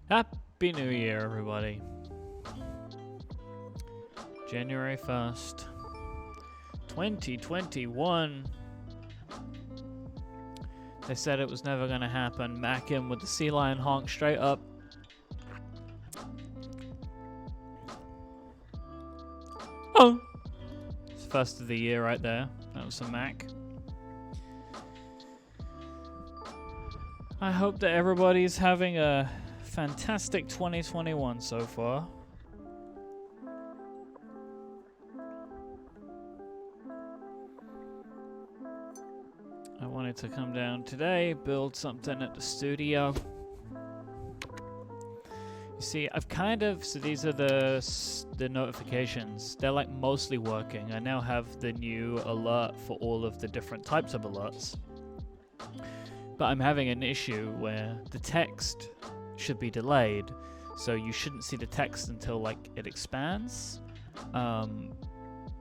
Happy New Year, everybody. January 1st, 2021. They said it was never going to happen. Mac in with the sea lion honk straight up. Oh! It's first of the year right there. That was a Mac. I hope that everybody's having a fantastic 2021 so far. I wanted to come down today, build something at the studio. You see, I've kind of, so these are the notifications. They're like mostly working. I now have the new alert for all of the different types of alerts. But I'm having an issue where the text should be delayed, so you shouldn't see the text until like it expands. But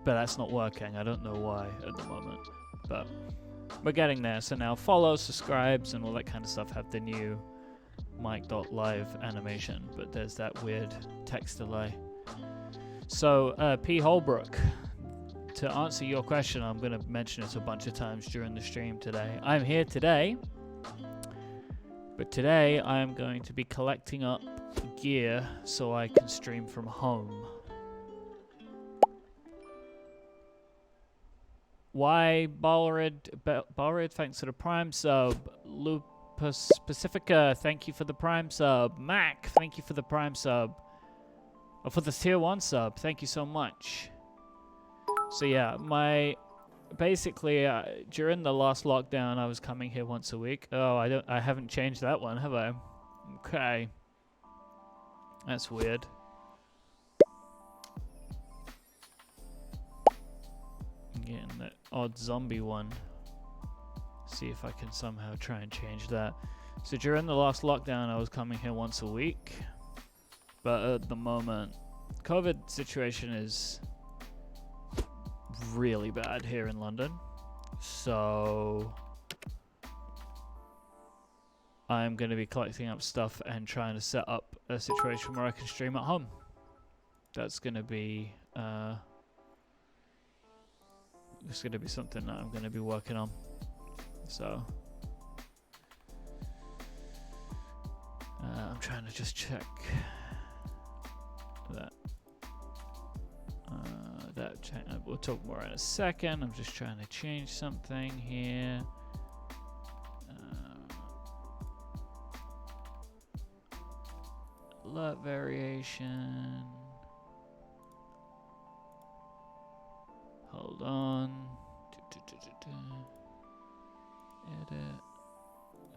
that's not working. I don't know why at the moment, but we're getting there. So now follow, subscribes, and all that kind of stuff have the new mic.live animation, but there's that weird text delay. So P. Holbrook, to answer your question, I'm going to mention it a bunch of times during the stream today. I'm here today, but today I'm going to be collecting up gear so I can stream from home. Why Balrid, thanks for the Prime sub. Lupus Pacifica, thank you for the Prime sub. Mac, thank you for the Prime sub. Oh, for the Tier 1 sub, thank you so much. So yeah, basically during the last lockdown I was coming here once a week. Oh, I haven't changed that one, have I? Okay. That's weird. I'm getting that odd zombie one. See if I can somehow try and change that. So during the last lockdown I was coming here once a week, but at the moment COVID situation is really bad here in London, so I'm going to be collecting up stuff and trying to set up a situation where I can stream at home. That's going to be it's going to be something that I'm going to be working on. So I'm trying to just check that. We'll talk more in a second. I'm just trying to change something here. Alert variation. Hold on. Edit.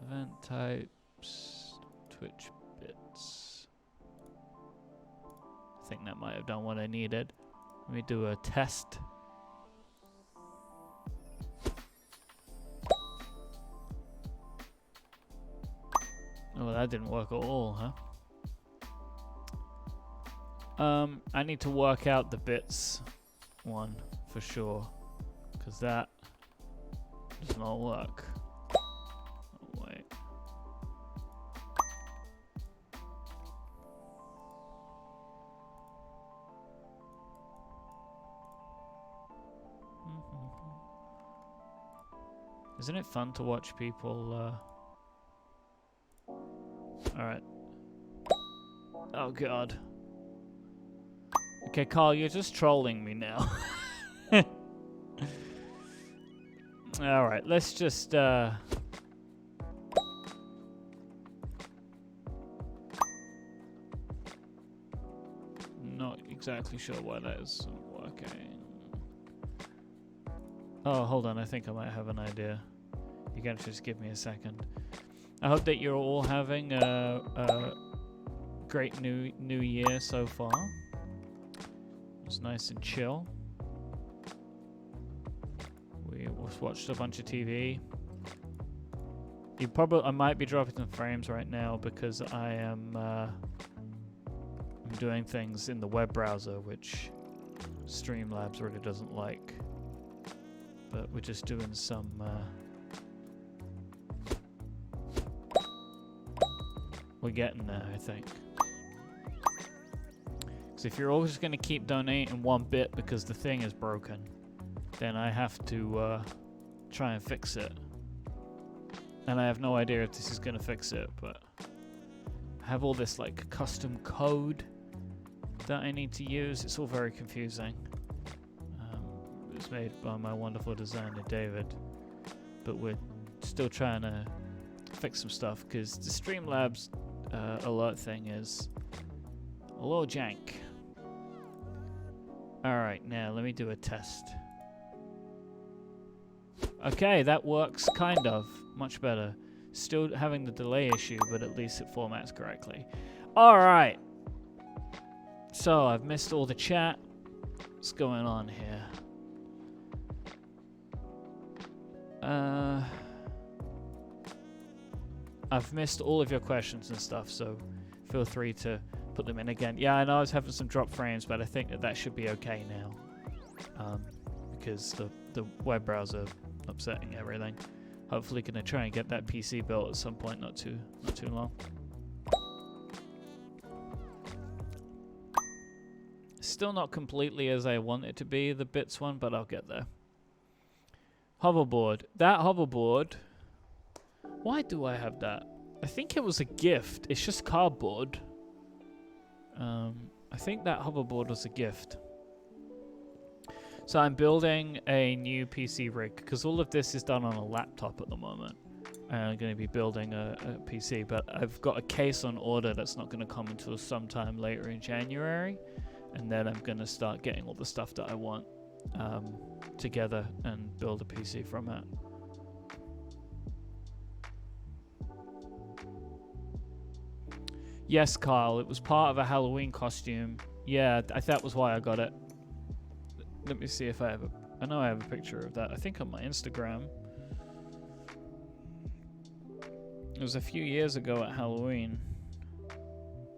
Event types. Twitch bits. I think that might have done what I needed. Let me do a test. Oh, that didn't work at all, huh? I need to work out the bits one for sure, because that does not work. Oh, wait. Isn't it fun to watch people, Alright. Oh god. Okay, Carl, you're just trolling me now. Alright, let's just, not exactly sure why that isn't working. Oh, hold on, I think I might have an idea. You gotta just give me a second. I hope that you're all having a great new year so far. It's nice and chill. We watched a bunch of TV. I might be dropping some frames right now because I am I'm doing things in the web browser which Streamlabs really doesn't like. But we're just doing some we're getting there, I think. Because if you're always going to keep donating 1 bit because the thing is broken, then I have to try and fix it. And I have no idea if this is going to fix it, but I have all this like custom code that I need to use. It's all very confusing. It was made by my wonderful designer David, but we're still trying to fix some stuff because the Streamlabs alert thing is a little jank. Alright, now let me do a test. Okay, that works kind of. Much better. Still having the delay issue, but at least it formats correctly. Alright. So, I've missed all the chat. What's going on here? I've missed all of your questions and stuff, so feel free to put them in again. Yeah, I know I was having some drop frames, but I think that should be okay now. Because the web browser upsetting everything. Hopefully gonna try and get that PC built at some point, not too long. Still not completely as I want it to be, the bits one, but I'll get there. Hoverboard. That hoverboard, why do I have that? I think it was a gift. It's just cardboard. I think that hoverboard was a gift. So I'm building a new PC rig because all of this is done on a laptop at the moment. And I'm going to be building a PC, but I've got a case on order that's not going to come until sometime later in January. And then I'm going to start getting all the stuff that I want together and build a PC from it. Yes, Kyle, it was part of a Halloween costume. Yeah, that was why I got it. Let me see if I have I know I have a picture of that. I think on my Instagram. It was a few years ago at Halloween.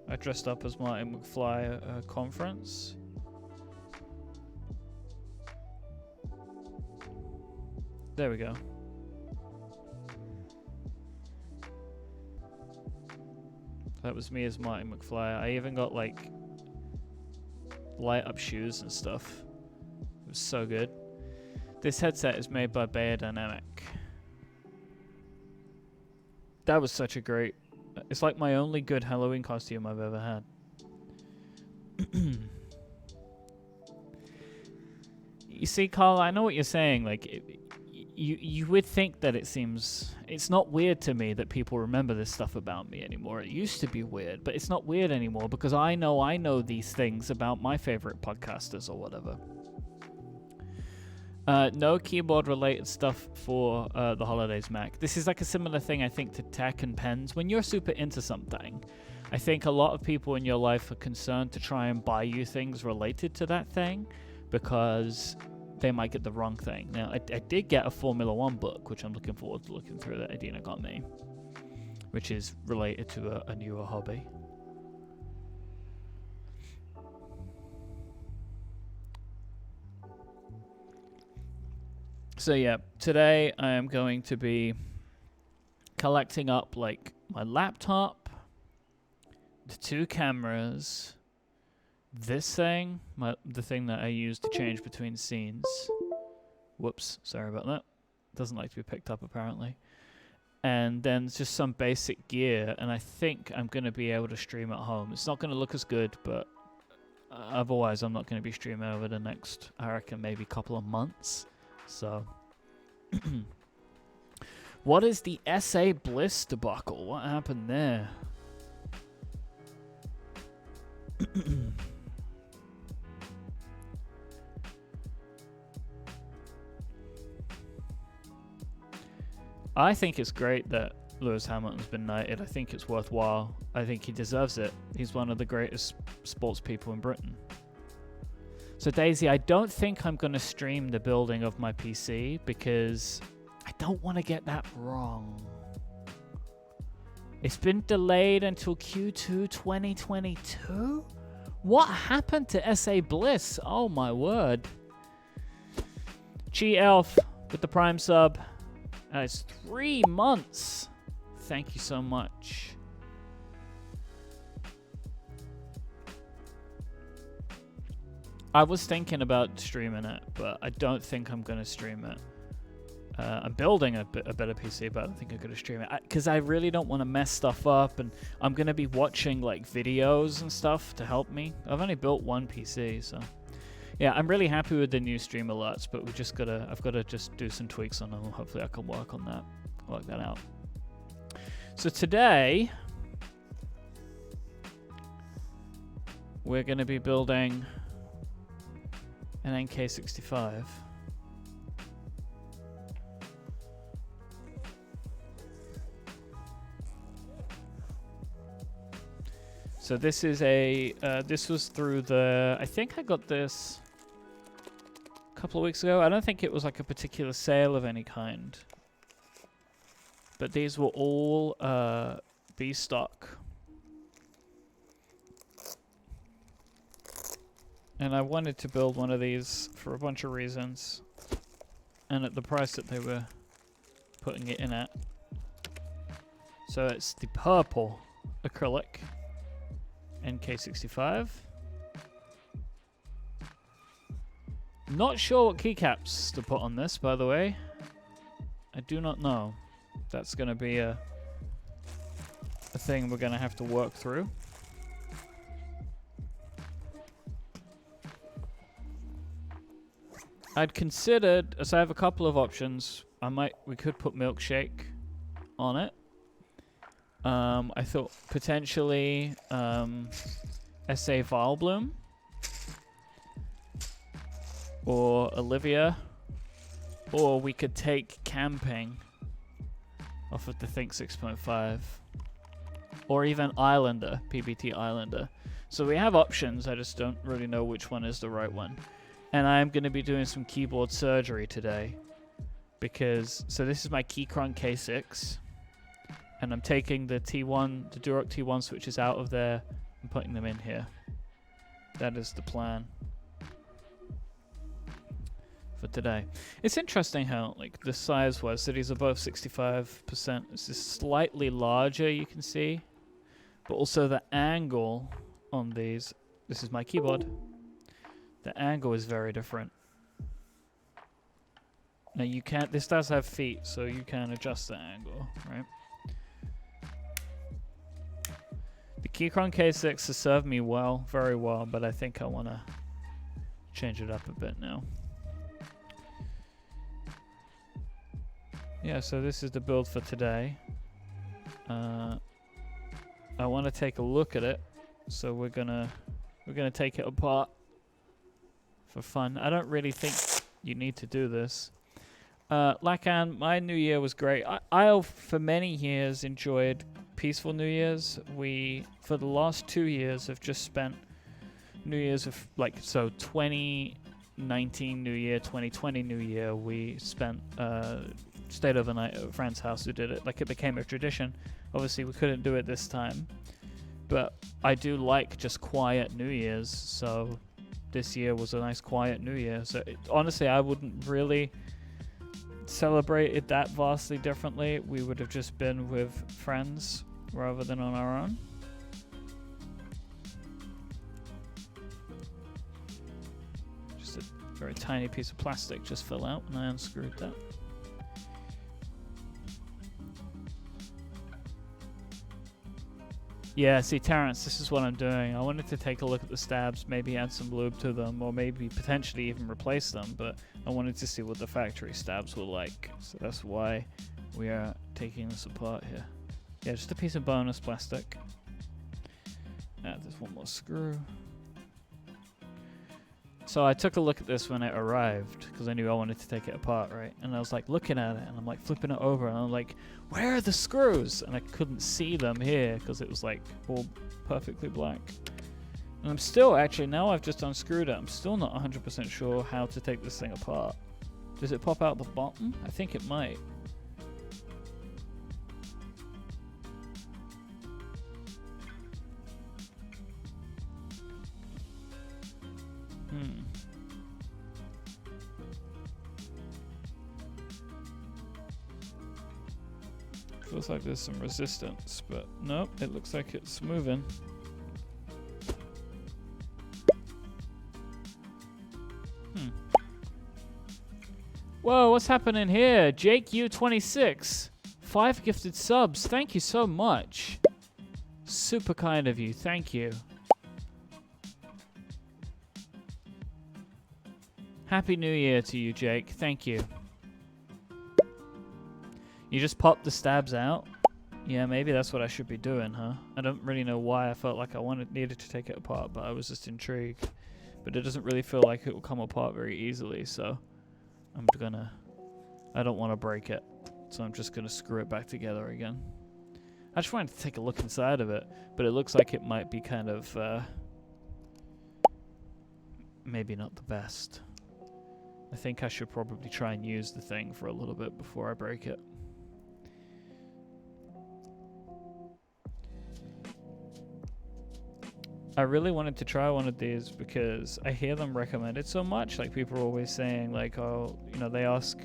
I dressed up as Martin McFly at a conference. There we go. That was me as Martin McFly. I even got like light up shoes and stuff. It was so good. This headset is made by Beyerdynamic. That was such a great... It's like my only good Halloween costume I've ever had. You see, Carl, I know what you're saying. Like, you would think that it's not weird to me that people remember this stuff about me anymore. It used to be weird, but it's not weird anymore because I know these things about my favorite podcasters or whatever. No keyboard related stuff for the holidays, Mac. This is like a similar thing, I think, to tech and pens. When you're super into something, I think a lot of people in your life are concerned to try and buy you things related to that thing because they might get the wrong thing. Now, I did get a Formula 1 book, which I'm looking forward to looking through, that Adina got me, which is related to a newer hobby. So yeah, today I am going to be collecting up like my laptop, the 2 cameras, this thing, the thing that I use to change between scenes. Whoops, sorry about that. Doesn't like to be picked up apparently. And then just some basic gear, and I think I'm going to be able to stream at home. It's not going to look as good, but otherwise I'm not going to be streaming over the next, I reckon, maybe couple of months. So, what is the SA Bliss debacle? What happened there? I think it's great that Lewis Hamilton's been knighted. I think it's worthwhile. I think he deserves it. He's one of the greatest sports people in Britain. So Daisy, I don't think I'm going to stream the building of my PC because I don't want to get that wrong. It's been delayed until Q2 2022? What happened to SA Bliss? Oh my word. Cheat Elf with the Prime sub. It's 3 months. Thank you so much. I was thinking about streaming it, but I don't think I'm going to stream it. I'm building a better PC, but I don't think I'm going to stream it. Because I really don't want to mess stuff up, and I'm going to be watching like videos and stuff to help me. I've only built one PC, so... Yeah, I'm really happy with the new stream alerts, but I've got to just do some tweaks on them. Hopefully I can work that out. So today, we're going to be building an NK65. So this is this was through I think I got this a couple of weeks ago. I don't think it was like a particular sale of any kind. But these were all B stock. And I wanted to build one of these for a bunch of reasons. And at the price that they were putting it in at. So it's the purple acrylic NK65. Not sure what keycaps to put on this, by the way. I do not know. That's going to be a thing we're going to have to work through. I'd considered, so I have a couple of options. We could put milkshake on it. I thought potentially S.A. Vileplume or Olivia, or we could take Camping off of the Think 6.5, or even Islander, PBT Islander. So we have options, I just don't really know which one is the right one. And I'm going to be doing some keyboard surgery today, because, so this is my Keychron K6, and I'm taking the T1, the Duroc T1 switches out of there and putting them in here. That is the plan for today. It's interesting how, like, the size was, so these are both 65%. This is slightly larger, you can see, but also the angle on these, this is my keyboard, the angle is very different. Now you can't, this does have feet, so you can adjust the angle, right? The Keychron K6 has served me well, very well, but I think I want to change it up a bit now. Yeah, so this is the build for today. I want to take a look at it, so we're gonna take it apart for fun. I don't really think you need to do this. Lacan, my New Year was great. I for many years enjoyed peaceful New Year's. We, for the last 2 years, have just spent New Year's of, like, so 2019 New Year, 2020 New Year, we spent, stayed overnight at a friend's house who did it. Like, it became a tradition. Obviously, we couldn't do it this time. But I do like just quiet New Year's, so this year was a nice quiet New Year. So honestly, I wouldn't really celebrate it that vastly differently. We would have just been with friends rather than on our own. Just a very tiny piece of plastic just fell out and I unscrewed that. Yeah, see, Terrence, this is what I'm doing. I wanted to take a look at the stabs, maybe add some lube to them, or maybe potentially even replace them, but I wanted to see what the factory stabs were like. So that's why we are taking this apart here. Yeah, just a piece of bonus plastic. There's one more screw. So I took a look at this when it arrived, because I knew I wanted to take it apart, right? And I was like looking at it, and I'm like flipping it over, and I'm like, where are the screws? And I couldn't see them here, because it was like all perfectly black. And I'm still, actually, now I've just unscrewed it, I'm still not 100% sure how to take this thing apart. Does it pop out the bottom? I think it might. Feels like there's some resistance, but nope, it looks like it's moving. Whoa, what's happening here? Jake U26. 5 gifted subs. Thank you so much. Super kind of you. Thank you. Happy New Year to you, Jake. Thank you. You just popped the stabs out? Yeah, maybe that's what I should be doing, huh? I don't really know why I felt like I needed to take it apart, but I was just intrigued. But it doesn't really feel like it will come apart very easily, so I don't want to break it, so I'm just gonna screw it back together again. I just wanted to take a look inside of it, but it looks like it might be kind of maybe not the best. I think I should probably try and use the thing for a little bit before I break it. I really wanted to try one of these because I hear them recommended so much. Like, people are always saying, like, oh, you know, they ask,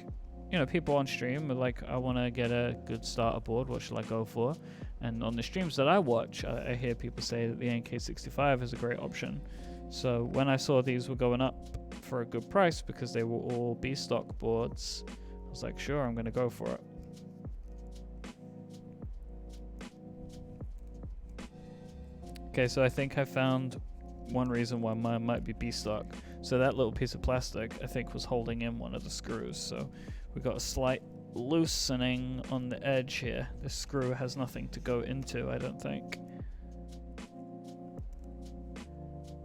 you know, people on stream are like, I want to get a good starter board. What should I go for? And on the streams that I watch, I hear people say that the NK65 is a great option. So when I saw these were going up for a good price because they were all B-stock boards, I was like, sure, I'm going to go for it. Okay, so I think I found one reason why mine might be B-stock. So that little piece of plastic, I think, was holding in one of the screws. So we got a slight loosening on the edge here. This screw has nothing to go into, I don't think.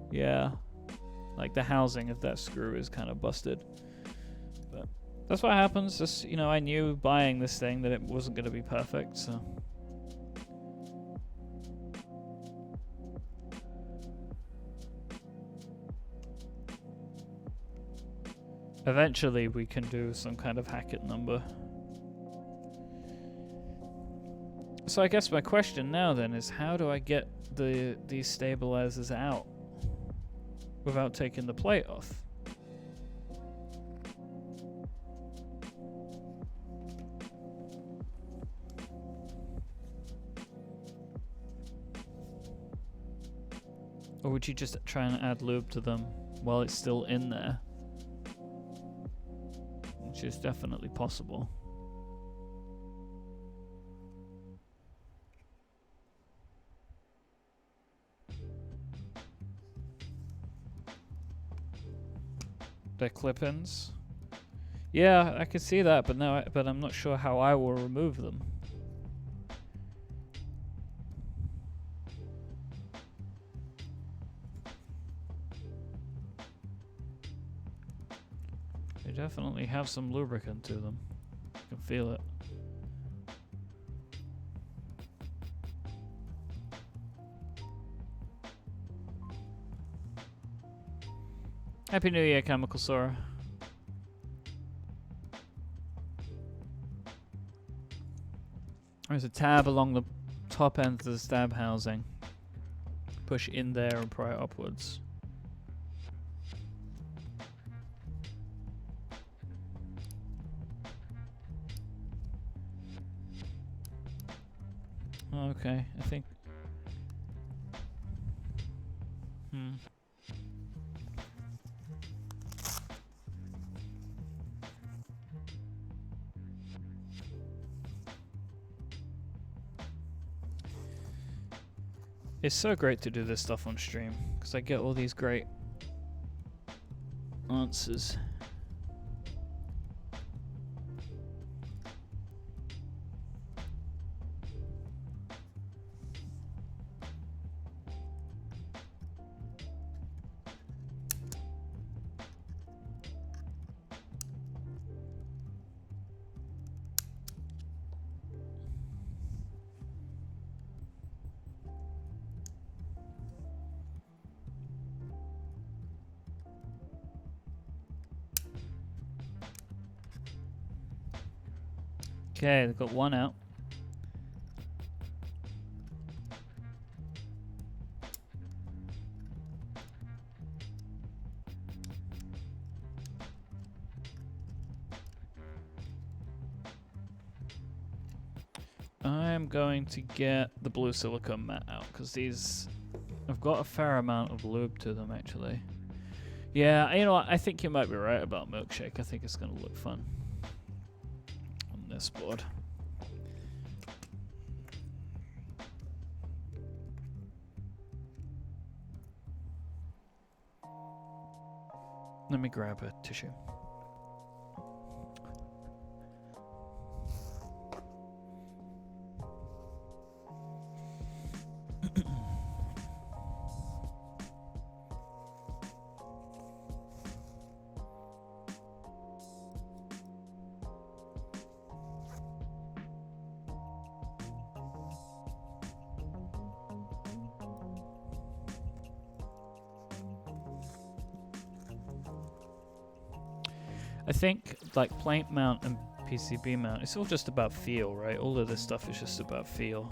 Yeah, like the housing of that screw is kind of busted. But that's what happens. Just, you know, I knew buying this thing that it wasn't going to be perfect, so... Eventually we can do some kind of Hackett number. So I guess my question now then is, how do I get these stabilizers out without taking the plate off? Or would you just try and add lube to them while it's still in there? Which is definitely possible. They're clip-ins. Yeah, I could see that, but I'm not sure how I will remove them. They definitely have some lubricant to them. I can feel it. Happy New Year, Chemical Sora. There's a tab along the top end of the stab housing. Push in there and pry upwards. Okay, I think... It's so great to do this stuff on stream, because I get all these great answers. Okay, they've got one out. I'm going to get the blue silicone mat out, because these have got a fair amount of lube to them, actually. Yeah, you know what? I think you might be right about Milkshake. I think it's going to look fun on this board. Let me grab a tissue. I think like plate mount and PCB mount, it's all just about feel, right? All of this stuff is just about feel.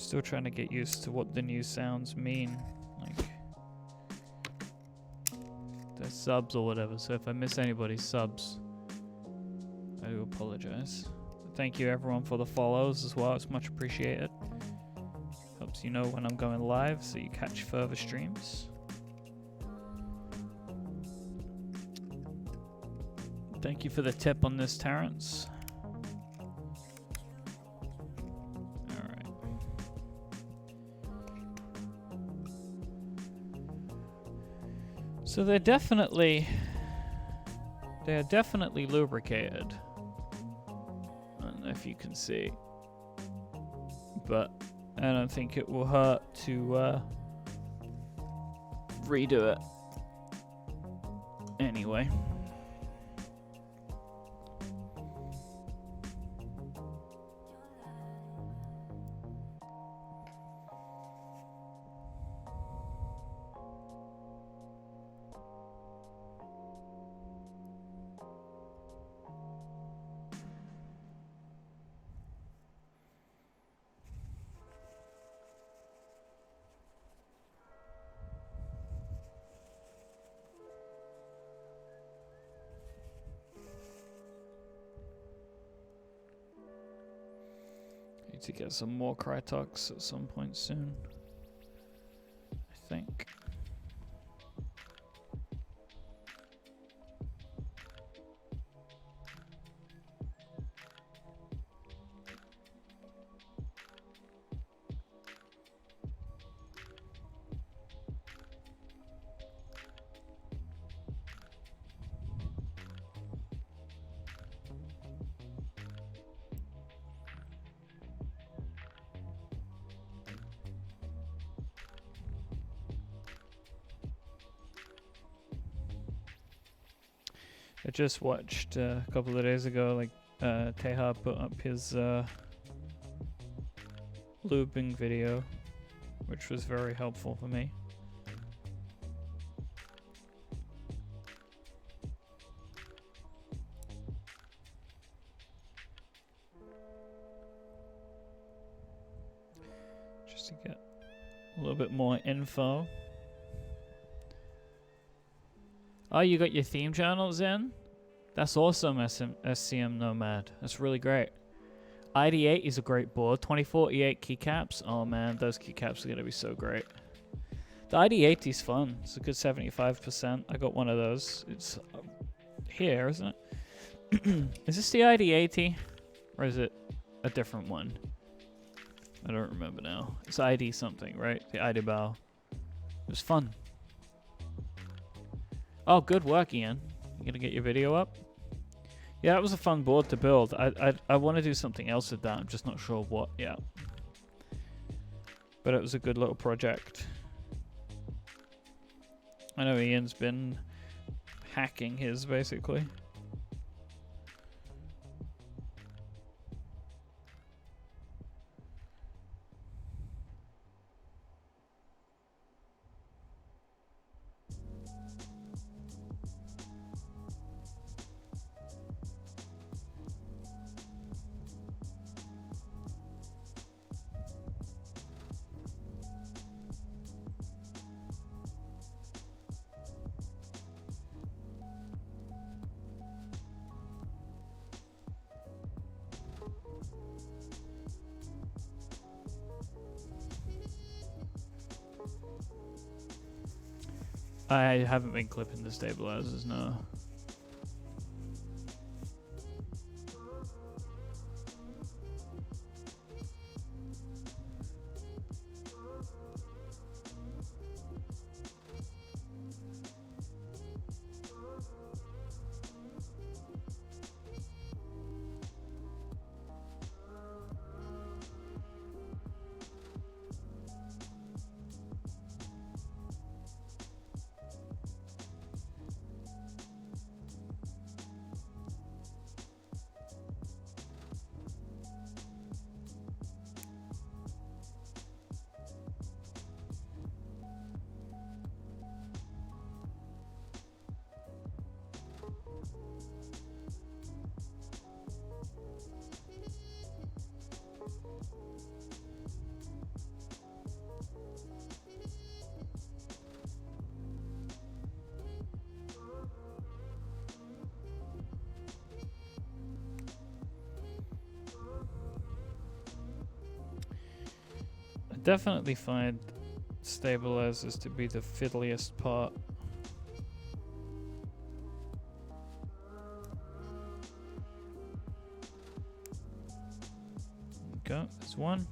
Still trying to get used to what the new sounds mean, like the subs or whatever. So if I miss anybody's subs, I do apologize. But thank you everyone for the follows as well. It's much appreciated. Helps you know when I'm going live so you catch further streams. Thank you for the tip on this, Terrence. So they're definitely lubricated. I don't know if you can see, but I don't think it will hurt to redo it anyway. To get some more Krytox at some point soon, I think. I just watched a couple of days ago, like, Teha put up his lubing video, which was very helpful for me. Just to get a little bit more info. Oh, you got your theme channels in? That's awesome, SCM Nomad. That's really great. ID8 is a great board. 2048 keycaps. Oh man, those keycaps are going to be so great. The ID80 is fun. It's a good 75%. I got one of those. It's here, isn't it? Is this the ID80? Or is it a different one? I don't remember now. It's ID something, right? The ID bow. It was fun. Oh, good work, Ian. You gonna get your video up? Yeah, it was a fun board to build. I want to do something else with that. I'm just not sure what yet. But it was a good little project. I know Ian's been hacking his, basically. I haven't been clipping the stabilizers, no. Definitely find stabilizers to be the fiddliest part. Go, there's one.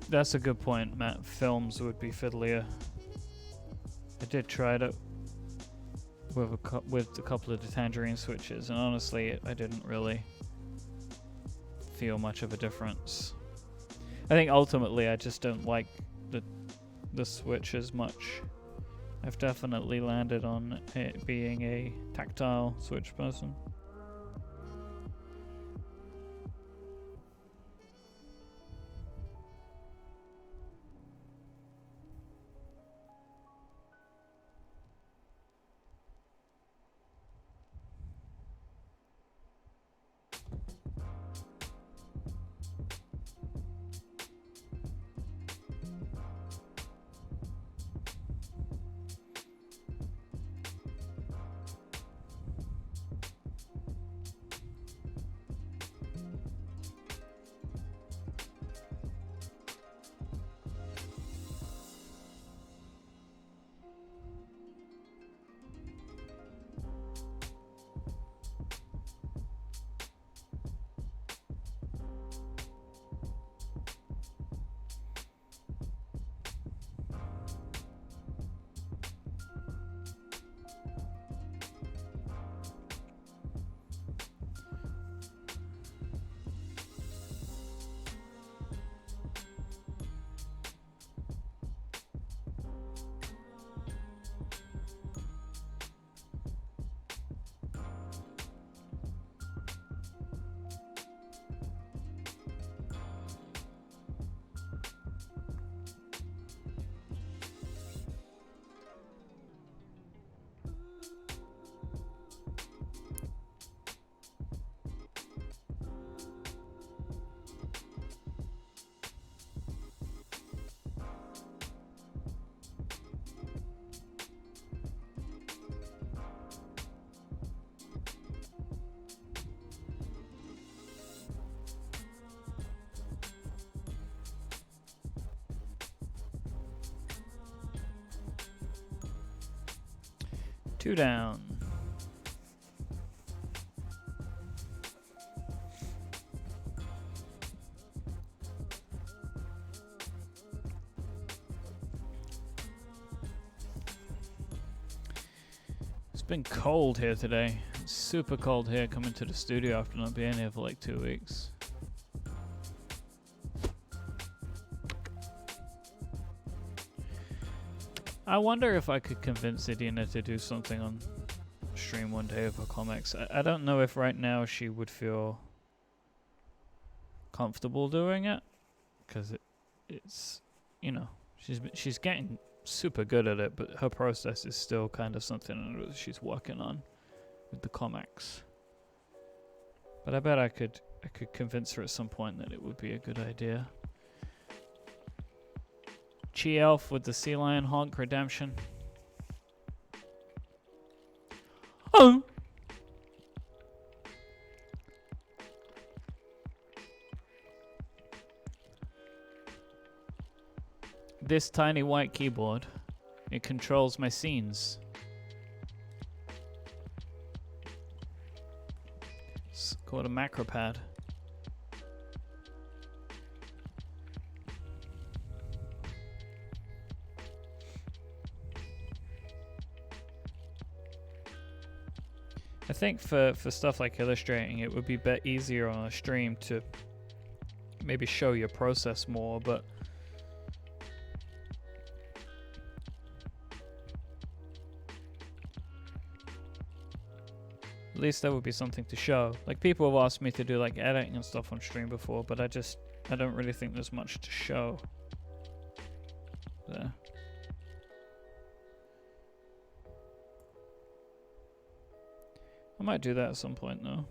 That's a good point, Matt. Films would be fiddlier. I did try it with a couple of the tangerine switches, and honestly, I didn't really feel much of a difference. I think ultimately, I just don't like the switch as much. I've definitely landed on it being a tactile switch person. Two down. It's been cold here today. It's super cold here coming to the studio after not being here for like 2 weeks. I wonder if I could convince Idina to do something on stream one day of her comics. I don't know if right now she would feel comfortable doing it, because it's you know, she's getting super good at it, but her process is still kind of something she's working on with the comics. But I bet I could convince her at some point that it would be a good idea. Chi Elf with the Sea Lion Honk redemption. Oh! This tiny white keyboard, it controls my scenes. It's called a macro pad. I think for stuff like illustrating, it would be easier on a stream to maybe show your process more, but at least that would be something to show. Like, people have asked me to do like editing and stuff on stream before, but I don't really think there's much to show there. I might do that at some point though.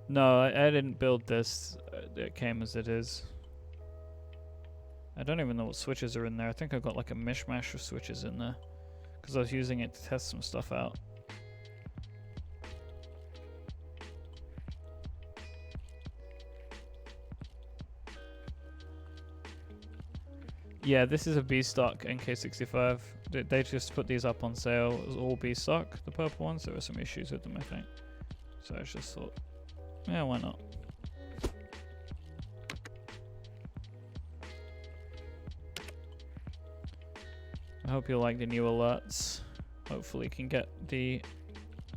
No, I didn't build this. It came as it is. I don't even know what switches are in there. I think I got like a mishmash of switches in there, because I was using it to test some stuff out. Yeah, this is a B-stock NK65. They just put these up on sale. It was all B-stock, the purple ones. There were some issues with them, I think. So I just thought, yeah, why not? I hope you like the new alerts. Hopefully can get the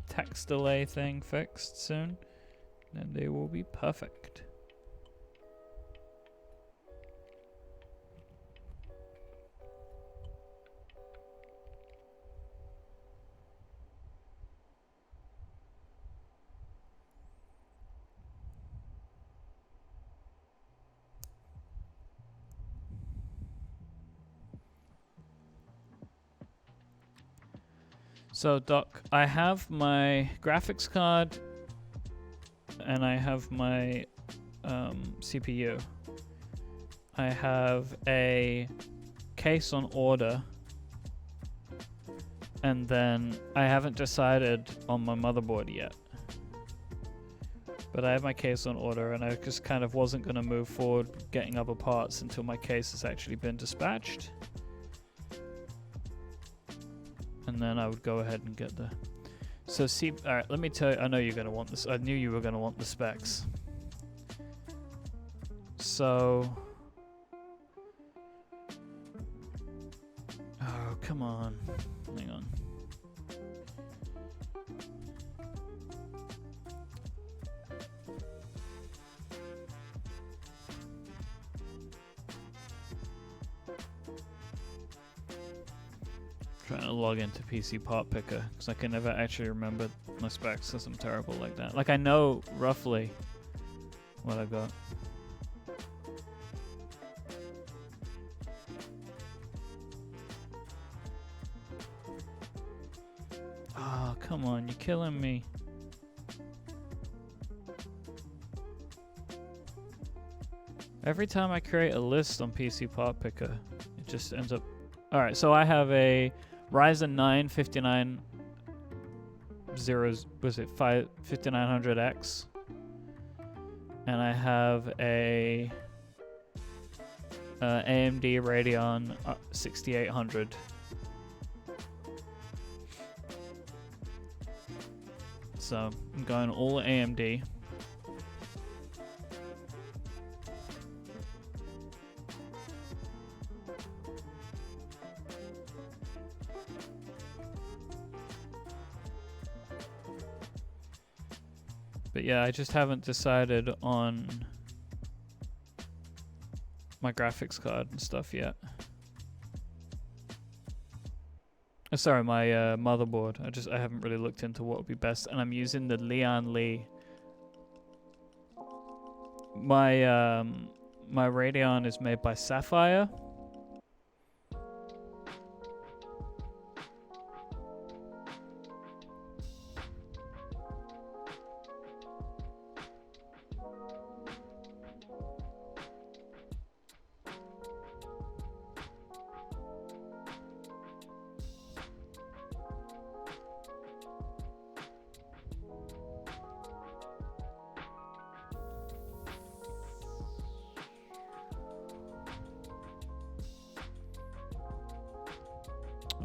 text delay thing fixed soon. Then they will be perfect. So Doc, I have my graphics card and I have my CPU. I have a case on order, and then I haven't decided on my motherboard yet. But I have my case on order, and I just kind of wasn't going to move forward getting other parts until my case has actually been dispatched. And then I would go ahead and get the... So see, alright, let me tell you, I know you're going to want this. I knew you were going to want the specs. So... Oh, come on. Hang on. Trying to log into PC Part Picker because I can never actually remember my specs because I'm terrible like that. Like, I know roughly what I got. Oh, come on, you're killing me. Every time I create a list on PC Part Picker, it just ends up... Alright, so I have a Ryzen 9 5900X, and I have a AMD Radeon 6800. So I'm going all AMD. But yeah, I just haven't decided on my graphics card and stuff yet. Sorry, my motherboard. I haven't really looked into what would be best, and I'm using the Leon Lee. My my Radeon is made by Sapphire.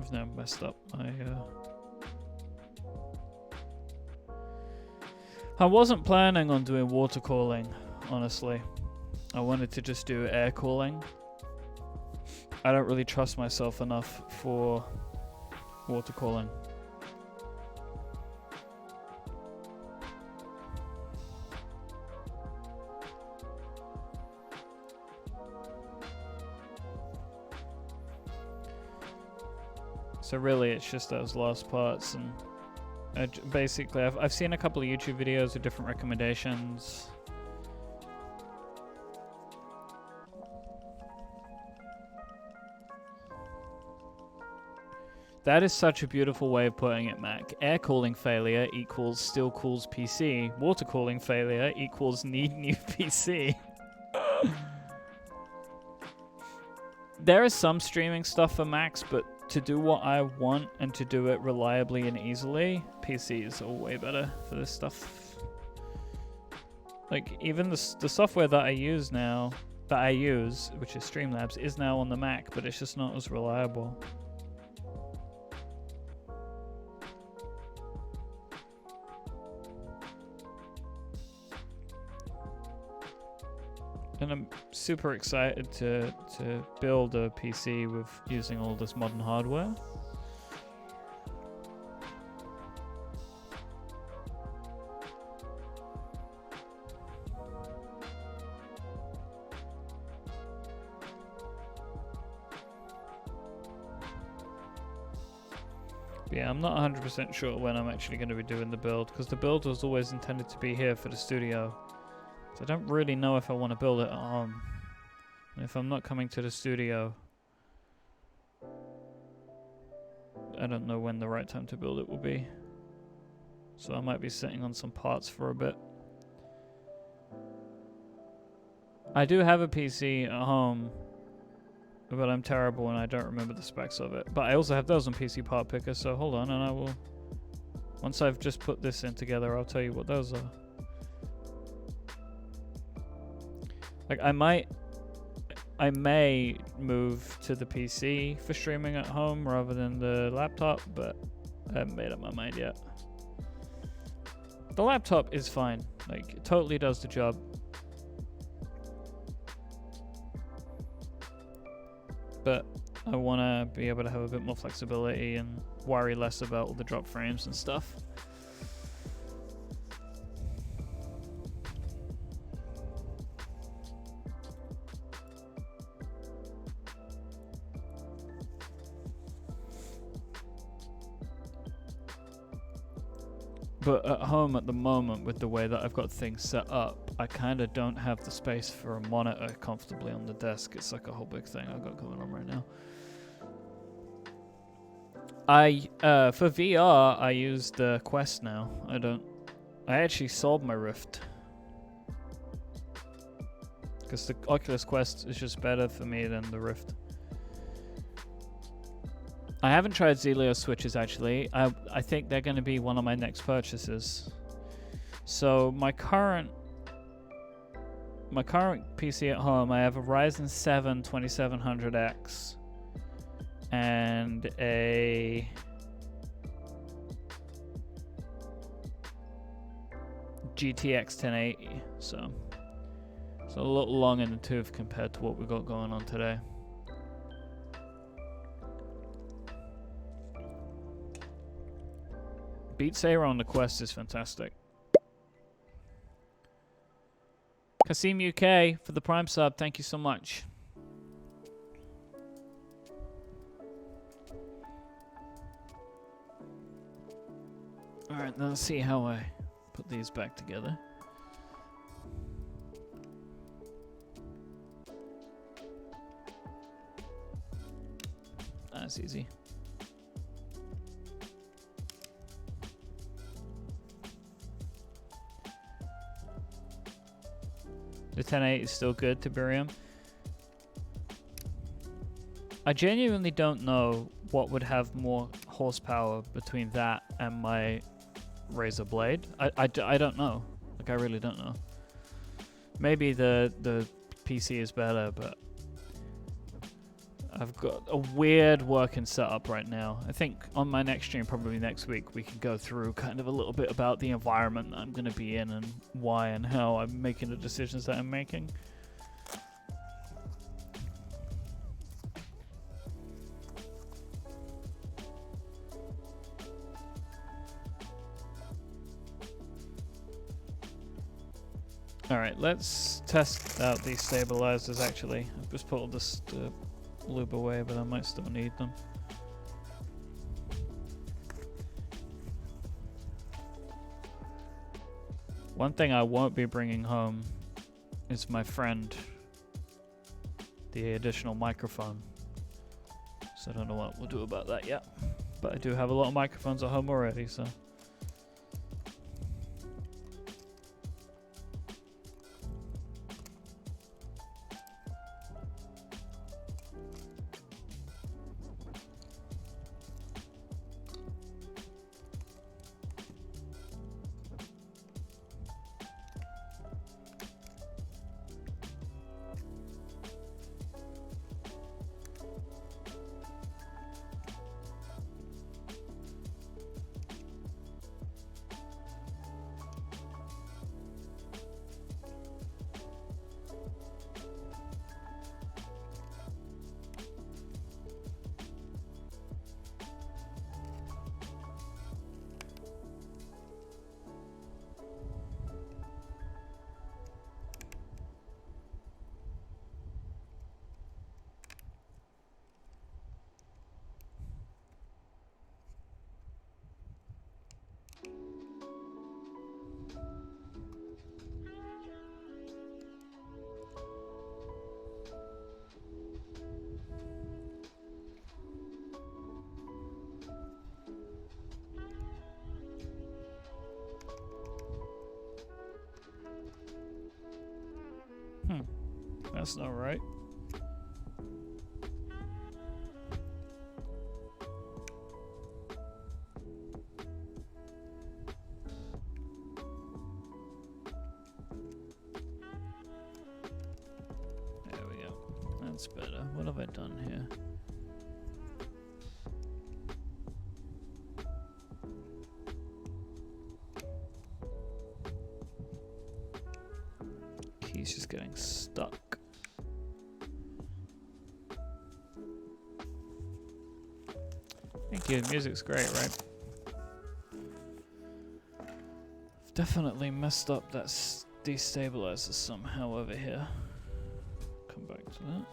I've now messed up my... I wasn't planning on doing water cooling, honestly. I wanted to just do air cooling. I don't really trust myself enough for water cooling. So really it's just those last parts, and basically I've seen a couple of YouTube videos with different recommendations. That is such a beautiful way of putting it, Mac. Air cooling failure equals still cools PC. Water cooling failure equals need new PC. There is some streaming stuff for Macs, but to do what I want and to do it reliably and easily, PCs are way better for this stuff. Like, even the software that I use now, which is Streamlabs, is now on the Mac, but it's just not as reliable. And I'm super excited to build a PC with using all this modern hardware. But yeah, I'm not 100% sure when I'm actually going to be doing the build, because the build was always intended to be here for the studio. So I don't really know if I want to build it at home. And if I'm not coming to the studio, I don't know when the right time to build it will be. So I might be sitting on some parts for a bit. I do have a PC at home, but I'm terrible and I don't remember the specs of it. But I also have those on PC Part Picker, so hold on and I will... Once I've just put this in together, I'll tell you what those are. Like, I may move to the PC for streaming at home rather than the laptop, but I haven't made up my mind yet. The laptop is fine. Like, it totally does the job. But I want to be able to have a bit more flexibility and worry less about all the drop frames and stuff. But at home at the moment, with the way that I've got things set up, I kind of don't have the space for a monitor comfortably on the desk. It's like a whole big thing I've got going on right now. For VR, I use the Quest now. I actually sold my Rift. Because the Oculus Quest is just better for me than the Rift. I haven't tried Zelio switches actually. I think they're going to be one of my next purchases. So my current PC at home, I have a Ryzen 7 2700X and a GTX 1080. So it's a little long in the tooth compared to what we got going on today. Beat Saber on the Quest is fantastic. Kasim UK for the Prime sub, thank you so much. Alright, now let's see how I put these back together. That's easy. The 1080 is still good, Tiberium. I genuinely don't know what would have more horsepower between that and my Razer Blade. I don't know. Like, I really don't know. Maybe the PC is better, but I've got a weird working setup right now. I think on my next stream, probably next week, we can go through kind of a little bit about the environment that I'm going to be in and why and how I'm making the decisions that I'm making. Alright, let's test out these stabilizers actually. I've just put all this lube away, but I might still need them. One thing I won't be bringing home is my friend, the additional microphone. So I don't know what we'll do about that yet. But I do have a lot of microphones at home already, so... That's not right. There we go. That's better. What have I done here? Key's just getting stuck. Thank you, the music's great, right? I've definitely messed up that destabilizer somehow over here. Come back to that.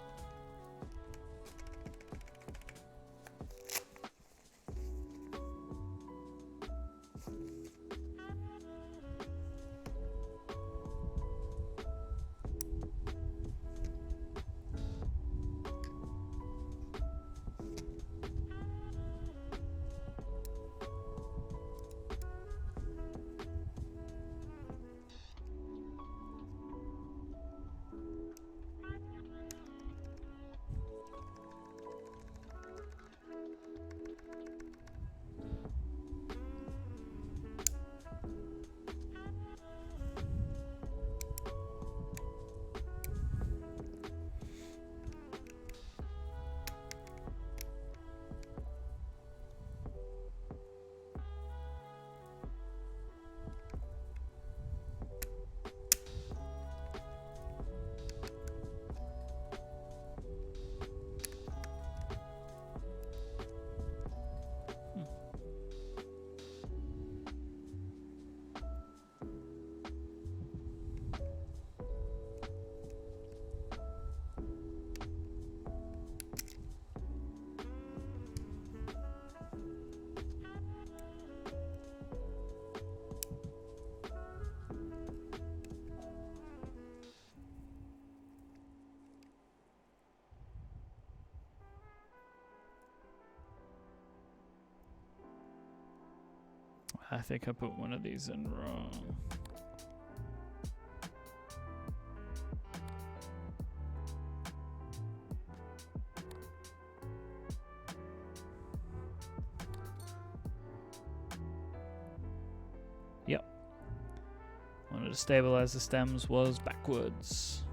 I think I put one of these in wrong. Yep. One of the stabilizer stems was backwards.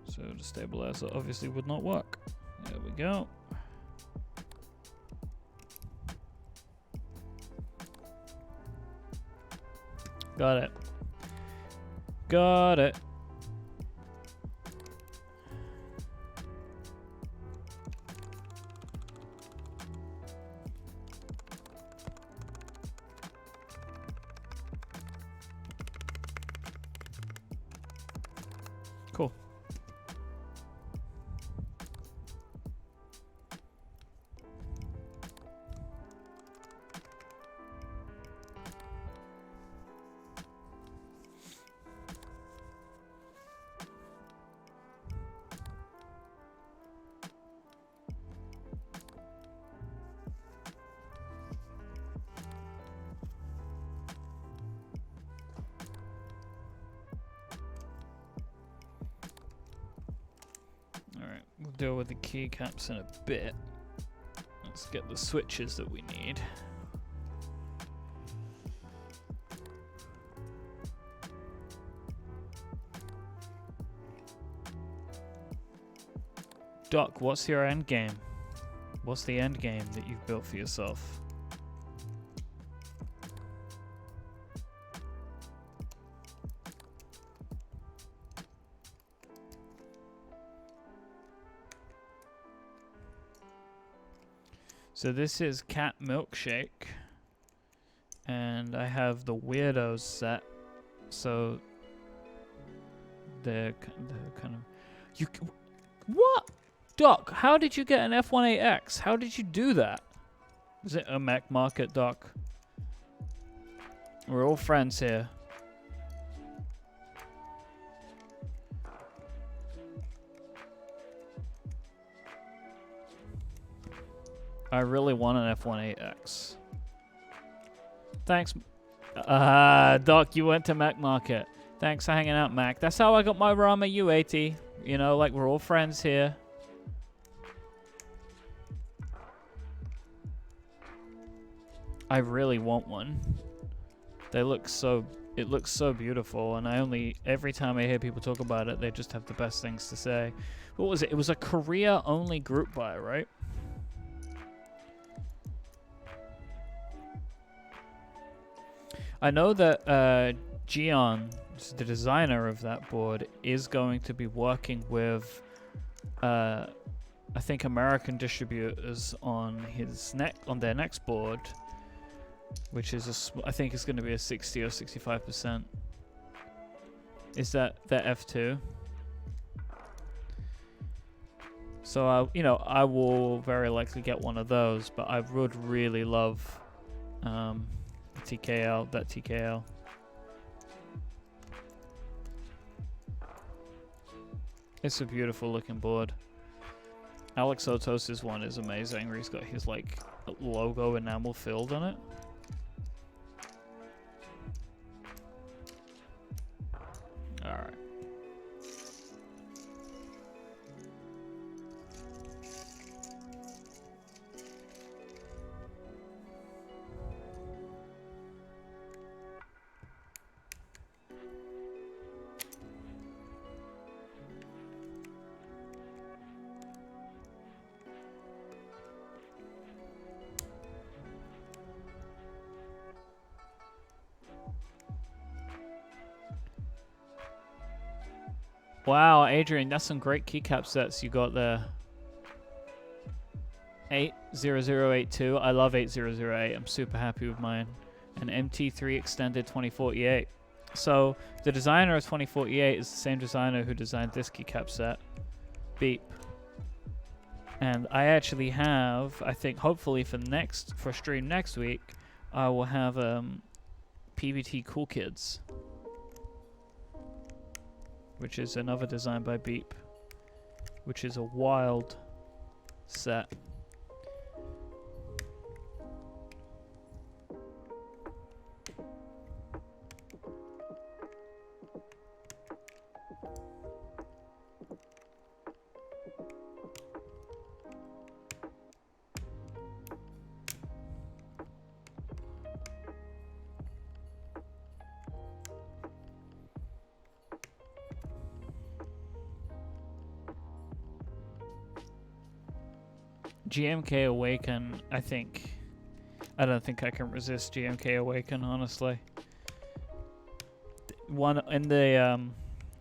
So the stabilizer obviously would not work. There we go. Got it. Got it. Cool. Alright, we'll deal with the keycaps in a bit. Let's get the switches that we need. Doc, what's your end game? What's the end game that you've built for yourself? So this is Cat Milkshake, and I have the Weirdos set. So they're kind of what? Doc, how did you get an F18X? How did you do that? Is it a Mac market, Doc? We're all friends here. I really want an F18X. Thanks. Doc, you went to Mac Market. Thanks for hanging out, Mac. That's how I got my Rama U80. You know, like we're all friends here. I really want one. They look so... It looks so beautiful, and every time I hear people talk about it, they just have the best things to say. What was it? It was a Korea-only group buy, right? I know that Gion, the designer of that board, is going to be working with, I think, American distributors on their next board, which is I think it's going to be a 60 or 65%. Is that the F2? So I will very likely get one of those, but I would really love TKL, that TKL. It's a beautiful looking board. Alex Otos' one is amazing, where he's got his like logo enamel filled on it. Alright. Wow, Adrian, that's some great keycap sets you got there. 80082. I love 8008. I'm super happy with mine. And MT3 Extended 2048. So the designer of 2048 is the same designer who designed this keycap set, Beep. And I actually have, I think, hopefully for stream next week, I will have PBT Cool Kids, which is another design by Beep, which is a wild set. GMK Awaken, I don't think I can resist GMK Awaken, honestly. One in the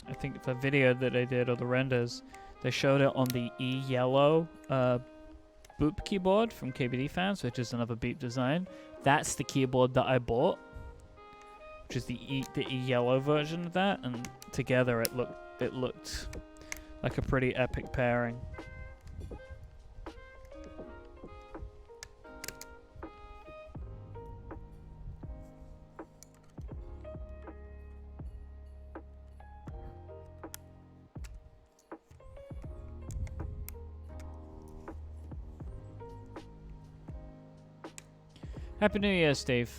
I think the video that I did, or the renders, they showed it on the E-Yellow Boop keyboard from KBD Fans, which is another Beep design. That's the keyboard that I bought, which is the E-Yellow version of that, and together it looked like a pretty epic pairing. Happy New Year, Steve.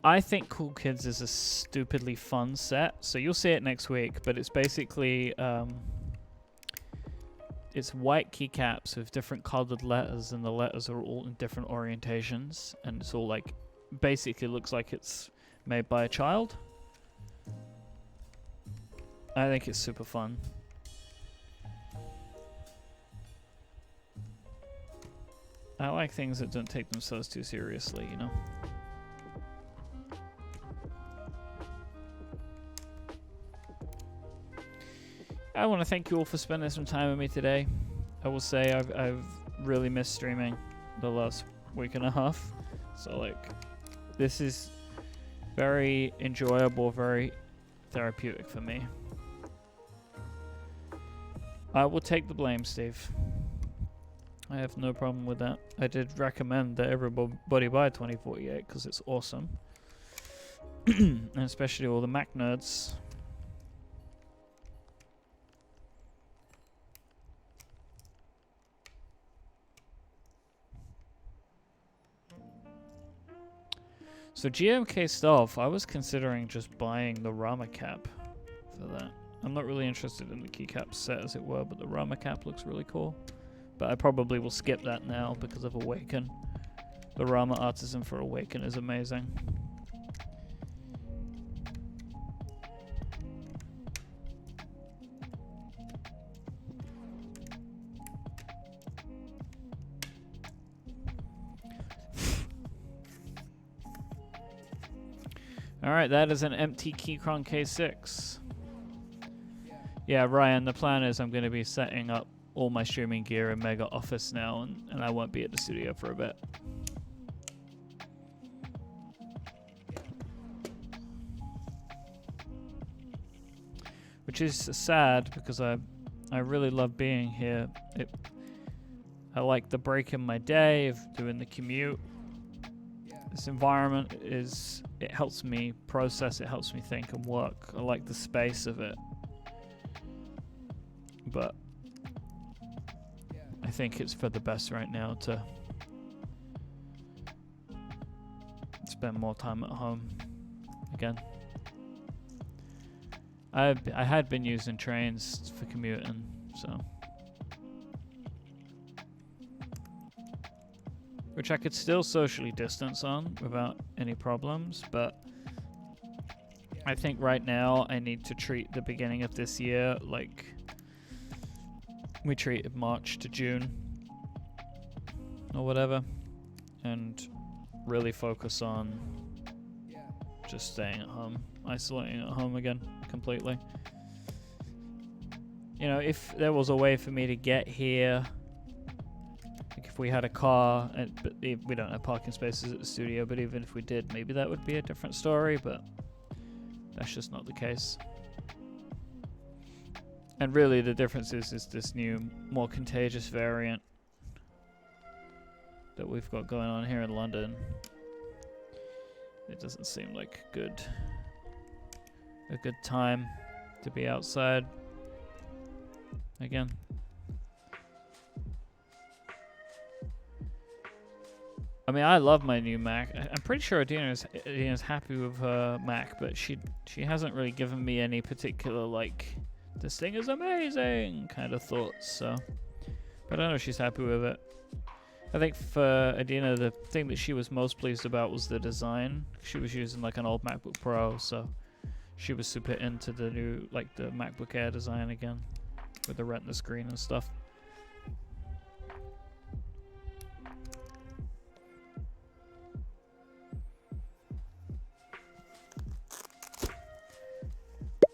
I think Cool Kids is a stupidly fun set, so you'll see it next week, but it's basically, it's white keycaps with different colored letters, and the letters are all in different orientations, and it's all like, basically looks like it's made by a child. I think it's super fun. I like things that don't take themselves too seriously, you know? I want to thank you all for spending some time with me today. I will say I've really missed streaming the last week and a half. So, like, this is very enjoyable, very therapeutic for me. I will take the blame, Steve. I have no problem with that. I did recommend that everybody buy 2048 because it's awesome. And especially all the Mac nerds. So GMK stuff, I was considering just buying the Rama cap for that. I'm not really interested in the keycap set as it were, but the Rama cap looks really cool. But I probably will skip that now because of Awaken. The Rama Artisan for Awaken is amazing. Alright, that is an empty Keychron K6. Yeah, Ryan, the plan is I'm going to be setting up all my streaming gear in Mega Office now, and I won't be at the studio for a bit. Which is sad because I really love being here. I like the break in my day of doing the commute. This environment it helps me process, it helps me think and work. I like the space of it. But I think it's for the best right now to spend more time at home again. I had been using trains for commuting, so which I could still socially distance on without any problems, but I think right now I need to treat the beginning of this year like we treated March to June or whatever, and really focus on just staying at home, isolating at home again completely. You know, if there was a way for me to get here, like if we had a car, but we don't have parking spaces at the studio, but even if we did, maybe that would be a different story, but that's just not the case. And really the difference is this new, more contagious variant that we've got going on here in London. It doesn't seem like a good time to be outside again. I mean, I love my new Mac. I'm pretty sure Adina's happy with her Mac, but she hasn't really given me any particular, like, this thing is amazing kind of thoughts, so. But I know she's happy with it. I think for Adina, the thing that she was most pleased about was the design. She was using like an old MacBook Pro, so she was super into the new, like the MacBook Air design again, with the retina screen and stuff.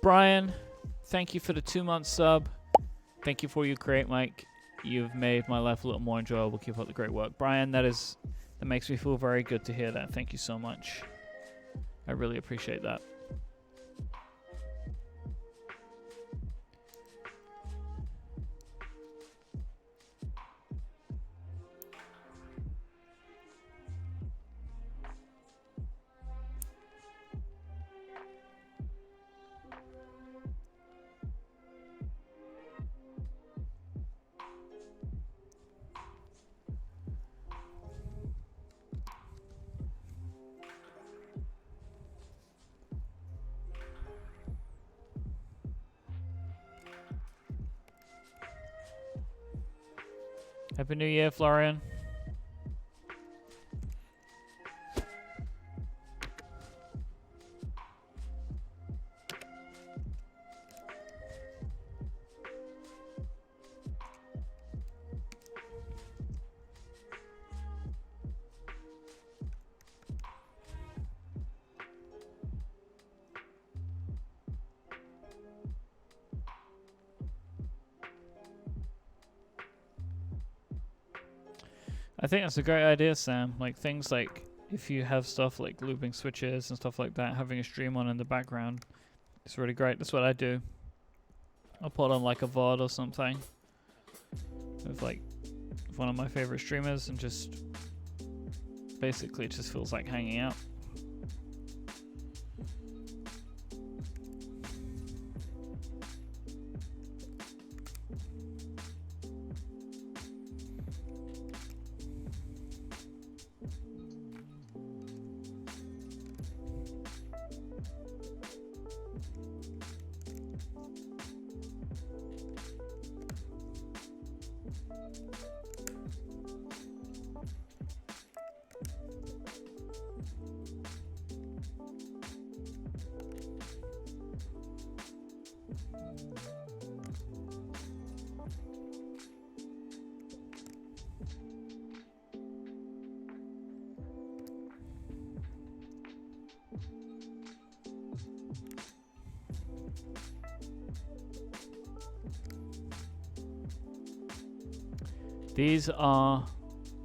Brian, thank you for the 2-month sub. Thank you for your create, Mike. You've made my life a little more enjoyable. Keep up the great work. Brian, that makes me feel very good to hear that. Thank you so much. I really appreciate that. Happy New Year, Florian. I think that's a great idea, Sam. Like things like if you have stuff like looping switches and stuff like that, having a stream on in the background, it's really great. That's what I do. I'll put on like a VOD or something with like one of my favorite streamers and just basically it just feels like hanging out. These are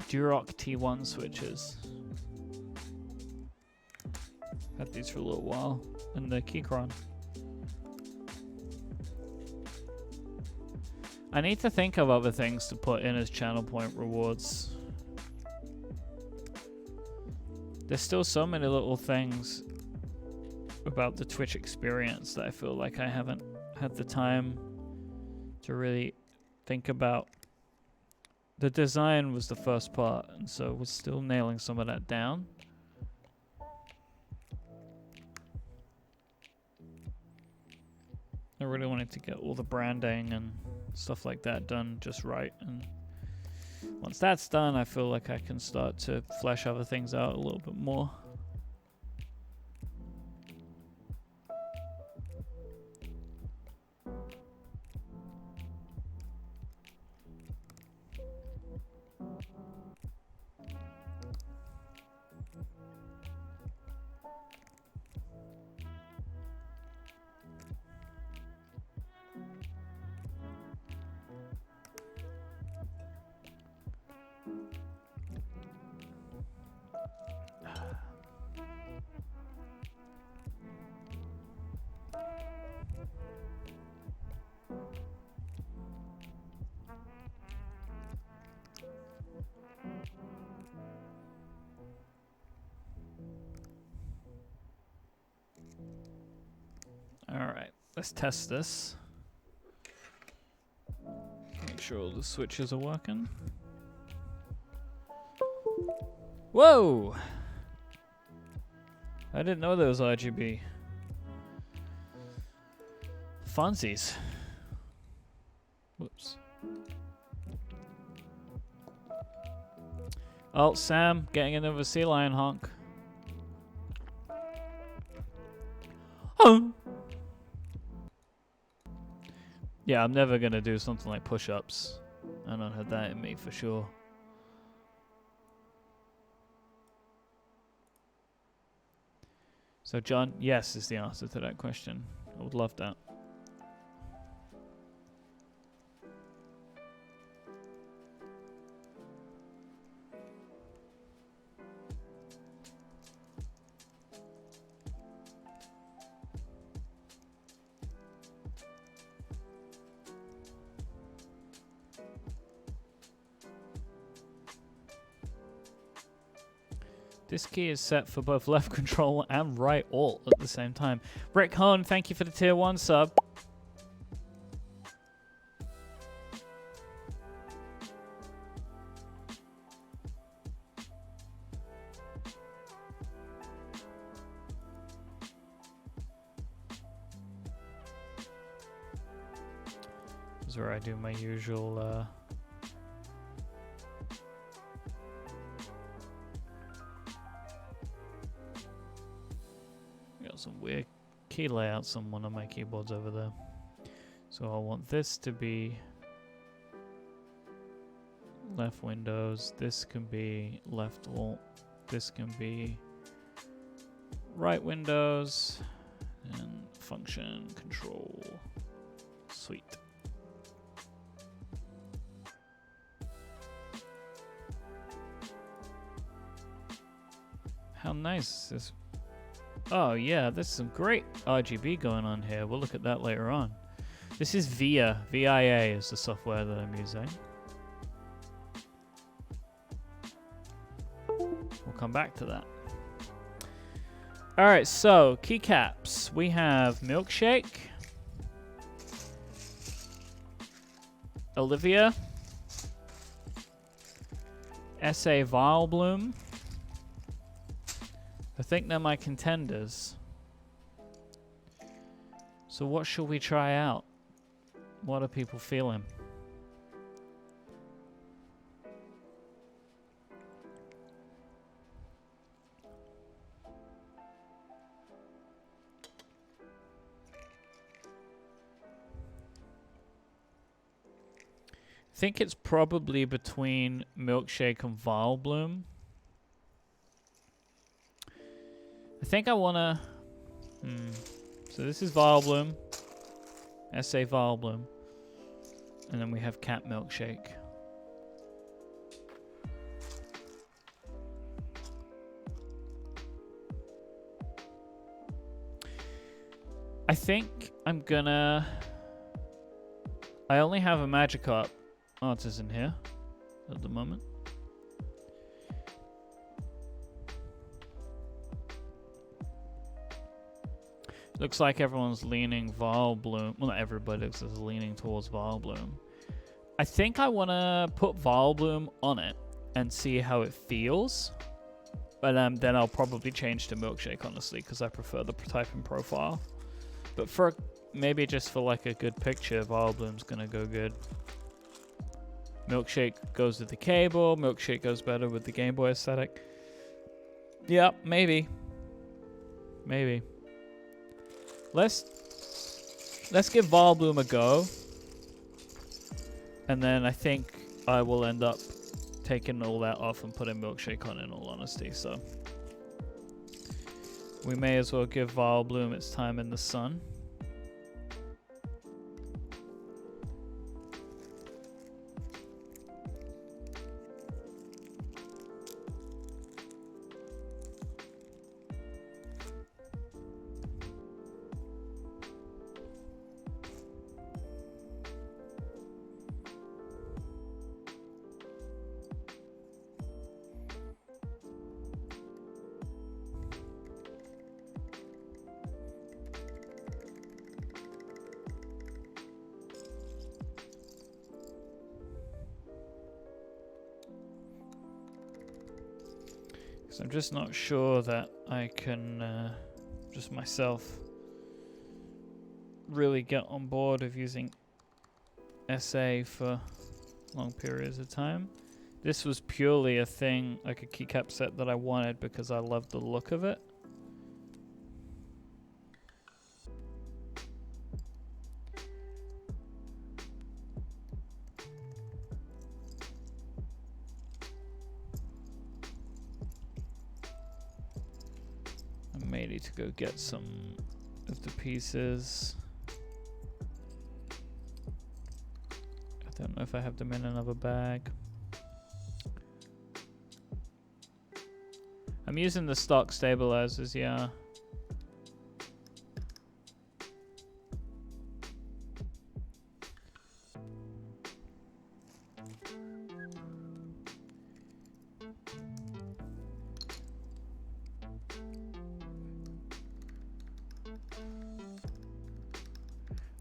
Duroc T1 switches. Had these for a little while, and the Keycron. I need to think of other things to put in as channel point rewards. There's still so many little things about the Twitch experience that I feel like I haven't had the time to really think about. The design was the first part, and so we're still nailing some of that down. I really wanted to get all the branding and stuff like that done just right, and once that's done, I feel like I can start to flesh other things out a little bit more. Alright, let's test this. Make sure all the switches are working. Whoa! I didn't know there was RGB. Funsies. Whoops. Oh, Sam, getting another sea lion honk. Oh! Yeah, I'm never gonna do something like push-ups. I don't have that in me for sure. So John, yes is the answer to that question. I would love that. This key is set for both left control and right alt at the same time. Rick Hone, thank you for the tier 1 sub. This is where I do my usual some weird key layouts on one of my keyboards over there. So I want this to be left Windows, this can be left Alt, this can be right Windows, and function control. Sweet. How nice is this? Oh yeah, there's some great RGB going on here. We'll look at that later on. This is VIA. VIA is the software that I'm using. We'll come back to that. Alright, so keycaps. We have Milkshake, Olivia, SA Vileplume. I think they're my contenders. So what should we try out? What are people feeling? I think it's probably between Milkshake and Vileplume. I think I wanna... So this is Vileplume. SA Vileplume. And then we have Cat Milkshake. I think I'm gonna... I only have a Magikarp artist in here at the moment. Looks like everyone's leaning Vileplume. Well, not everybody is leaning towards Vileplume. I think I want to put Vileplume on it and see how it feels. But then I'll probably change to Milkshake, honestly, because I prefer the typing profile. But for maybe just for like a good picture, Vileplume's going to go good. Milkshake goes with the cable. Milkshake goes better with the Game Boy aesthetic. Yeah, maybe. Maybe. Let's give Vileplume a go. And then I think I will end up taking all that off and putting Milkshake on, in all honesty. So we may as well give Vileplume its time in the sun. I'm just not sure that I can, just myself, really get on board of using SA for long periods of time. This was purely a thing, like a keycap set that I wanted because I loved the look of it. need to go get some of the pieces. I don't know if I have them in another bag. I'm using the stock stabilizers, yeah.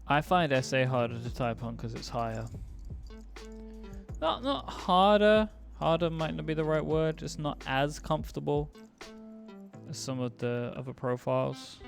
I find SA harder to type on because it's higher. Not harder. Harder might not be the right word. Just not as comfortable as some of the other profiles.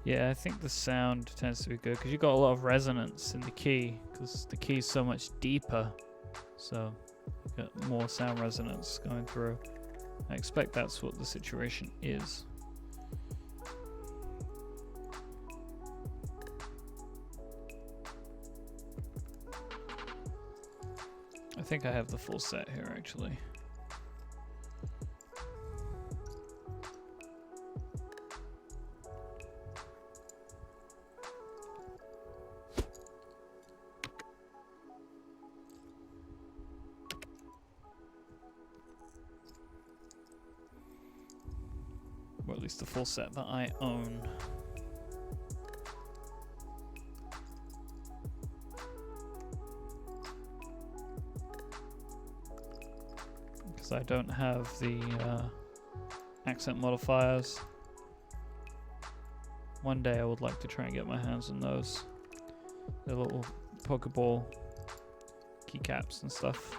Yeah, I think the sound tends to be good because you got a lot of resonance in the key because the key is so much deeper, so you got more sound resonance going through. I expect that's what the situation is. I think I have the full set here actually. Or at least the full set that I own. Because I don't have the accent modifiers. One day I would like to try and get my hands on those. The little Pokeball keycaps and stuff.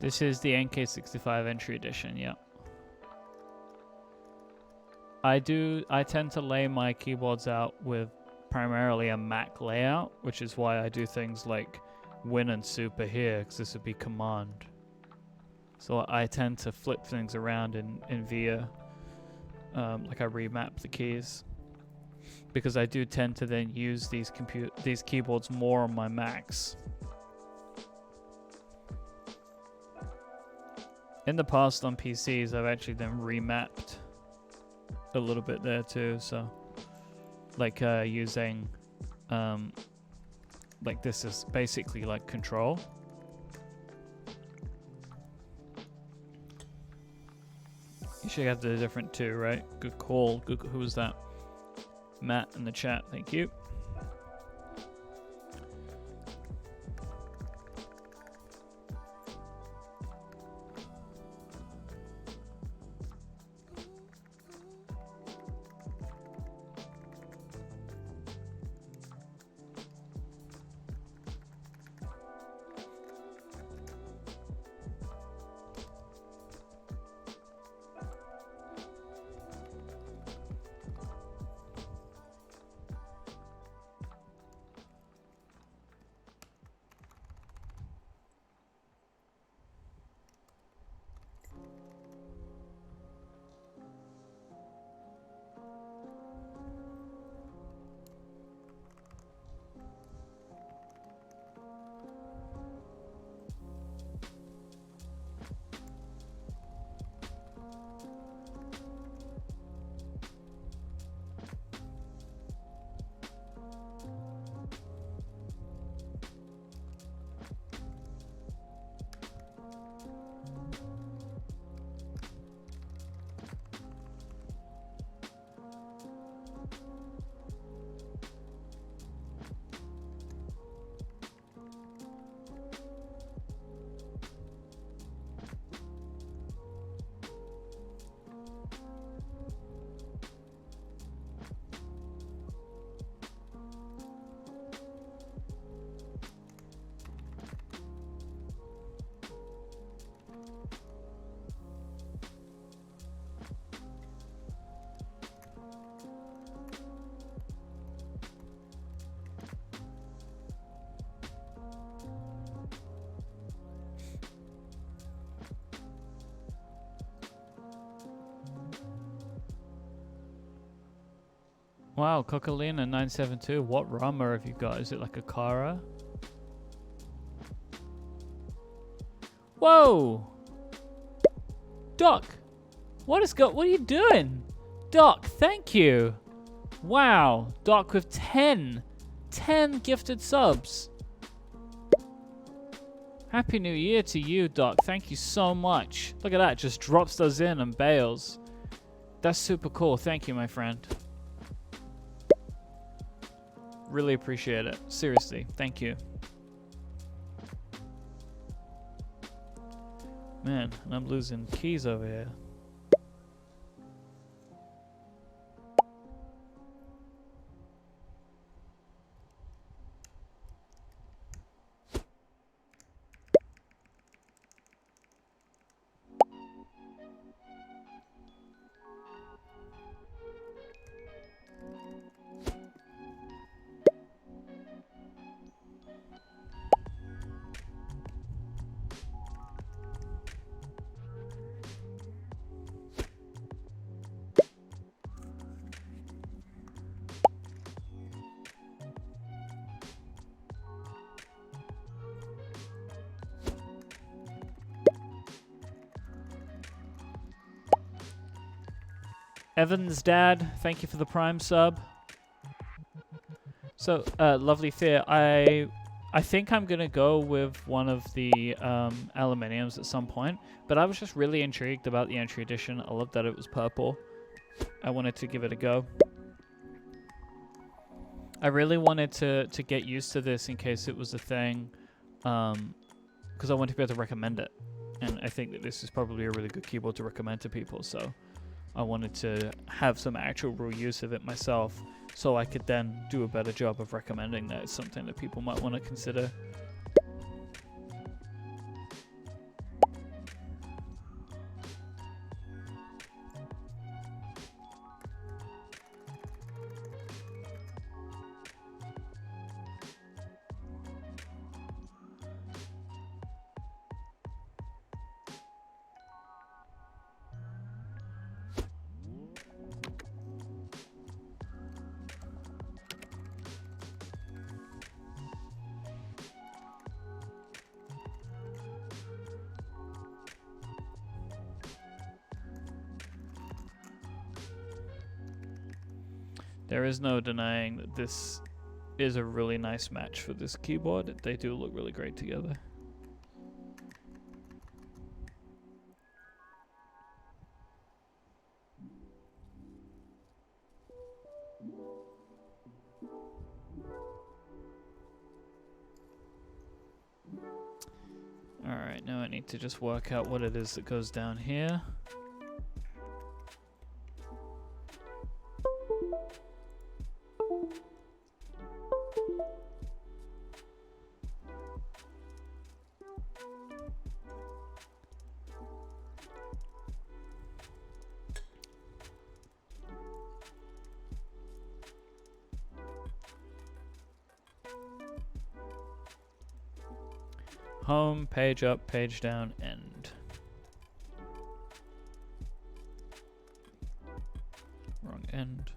This is the NK65 entry edition, yeah. I tend to lay my keyboards out with primarily a Mac layout, which is why I do things like Win and Super here, because this would be Command. So I tend to flip things around in VIA, like I remap the keys, because I do tend to then use these keyboards more on my Macs. In the past on PCs, I've actually then remapped a little bit there too, so like using like this is basically like Control. You should have the different two, right? Good call. Good. Who was that? Matt in the chat. Thank you. Wow, Cocalina 972. What Rama have you got? Is it like a Kara? Whoa! Doc! What are you doing? Doc, thank you! Wow, Doc with 10 gifted subs. Happy New Year to you, Doc. Thank you so much. Look at that, just drops those in and bails. That's super cool. Thank you, my friend. Really appreciate it. Seriously, thank you. Man, I'm losing keys over here. Evan's dad, thank you for the Prime sub. So, Lovely Fear, I think I'm going to go with one of the aluminiums at some point, but I was just really intrigued about the entry edition. I love that it was purple. I wanted to give it a go. I really wanted to get used to this in case it was a thing, because I wanted to be able to recommend it. And I think that this is probably a really good keyboard to recommend to people, so I wanted to have some actual real use of it myself, so I could then do a better job of recommending that it's something that people might want to consider. There is no denying that this is a really nice match for this keyboard. They do look really great together. Alright, now I need to just work out what it is that goes down here. Home, page up, page down, end. Wrong end.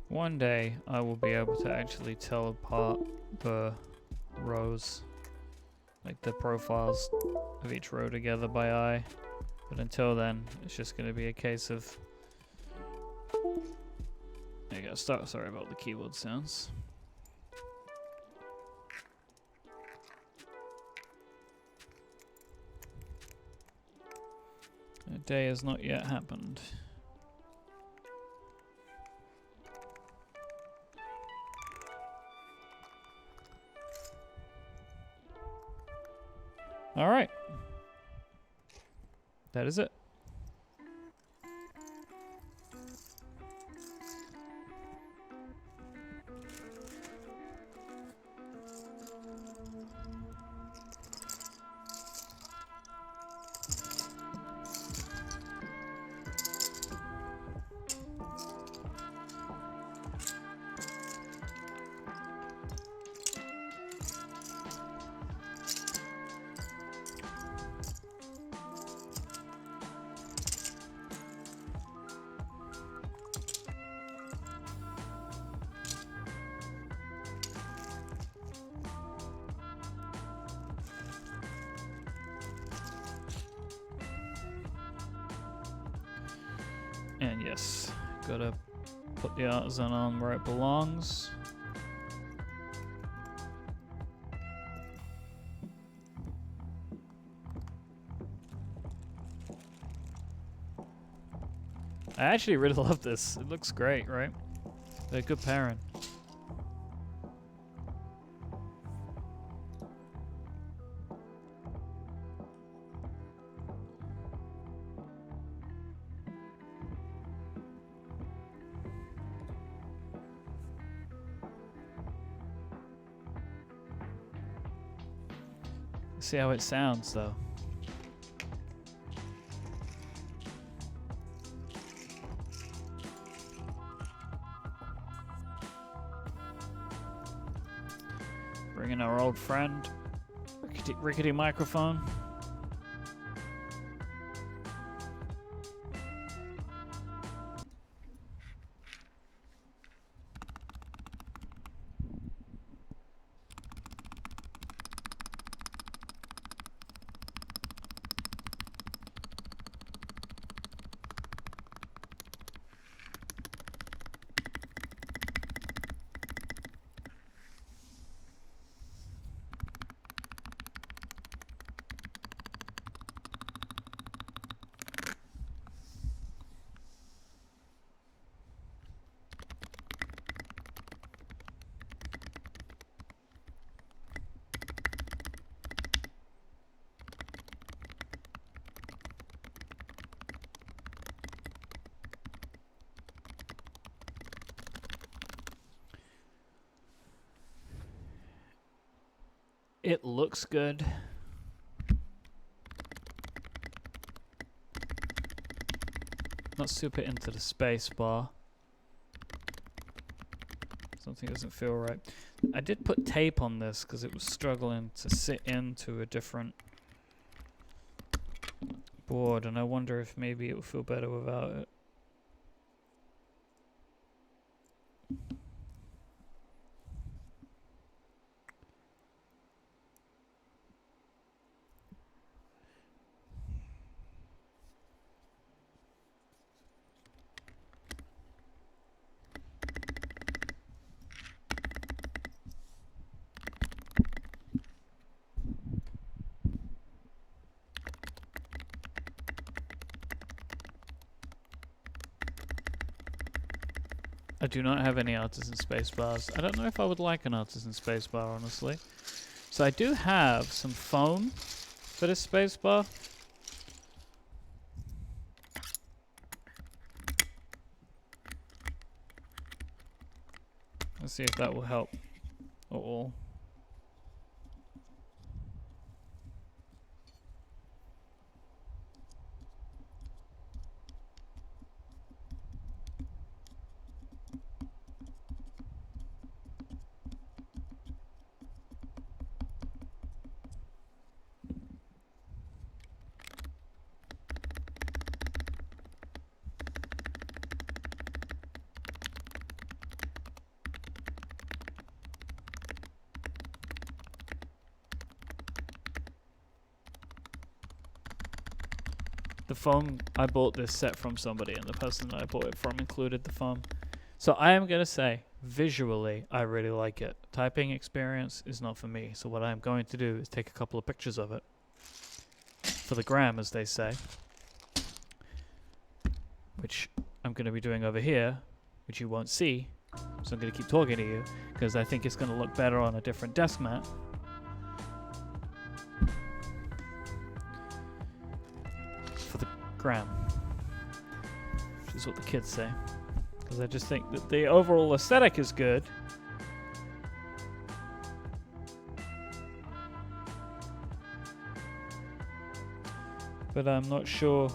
One day I will be able to actually tell apart the rows, like the profiles of each row together by eye. But until then, it's just going to be a case of... There you go, sorry about the keyboard sounds. The day has not yet happened. All right. That is it. And yes, gotta put the artisan on where it belongs. I actually really love this. It looks great, right? They're good pairing. See how it sounds, though. Bring in our old friend, rickety microphone. It looks good. Not super into the space bar. Something doesn't feel right. I did put tape on this because it was struggling to sit into a different board, and I wonder if maybe it will feel better without it. I do not have any artisan space bars. I don't know if I would like an artisan space bar, honestly. So I do have some foam for this space bar. Let's see if that will help at all. The foam, I bought this set from somebody, and the person that I bought it from included the foam. So I am going to say, visually, I really like it. Typing experience is not for me. So what I'm going to do is take a couple of pictures of it. For the gram, as they say. Which I'm going to be doing over here, which you won't see. So I'm going to keep talking to you, because I think it's going to look better on a different desk mat. For the gram, which is what the kids say, because I just think that the overall aesthetic is good. But I'm not sure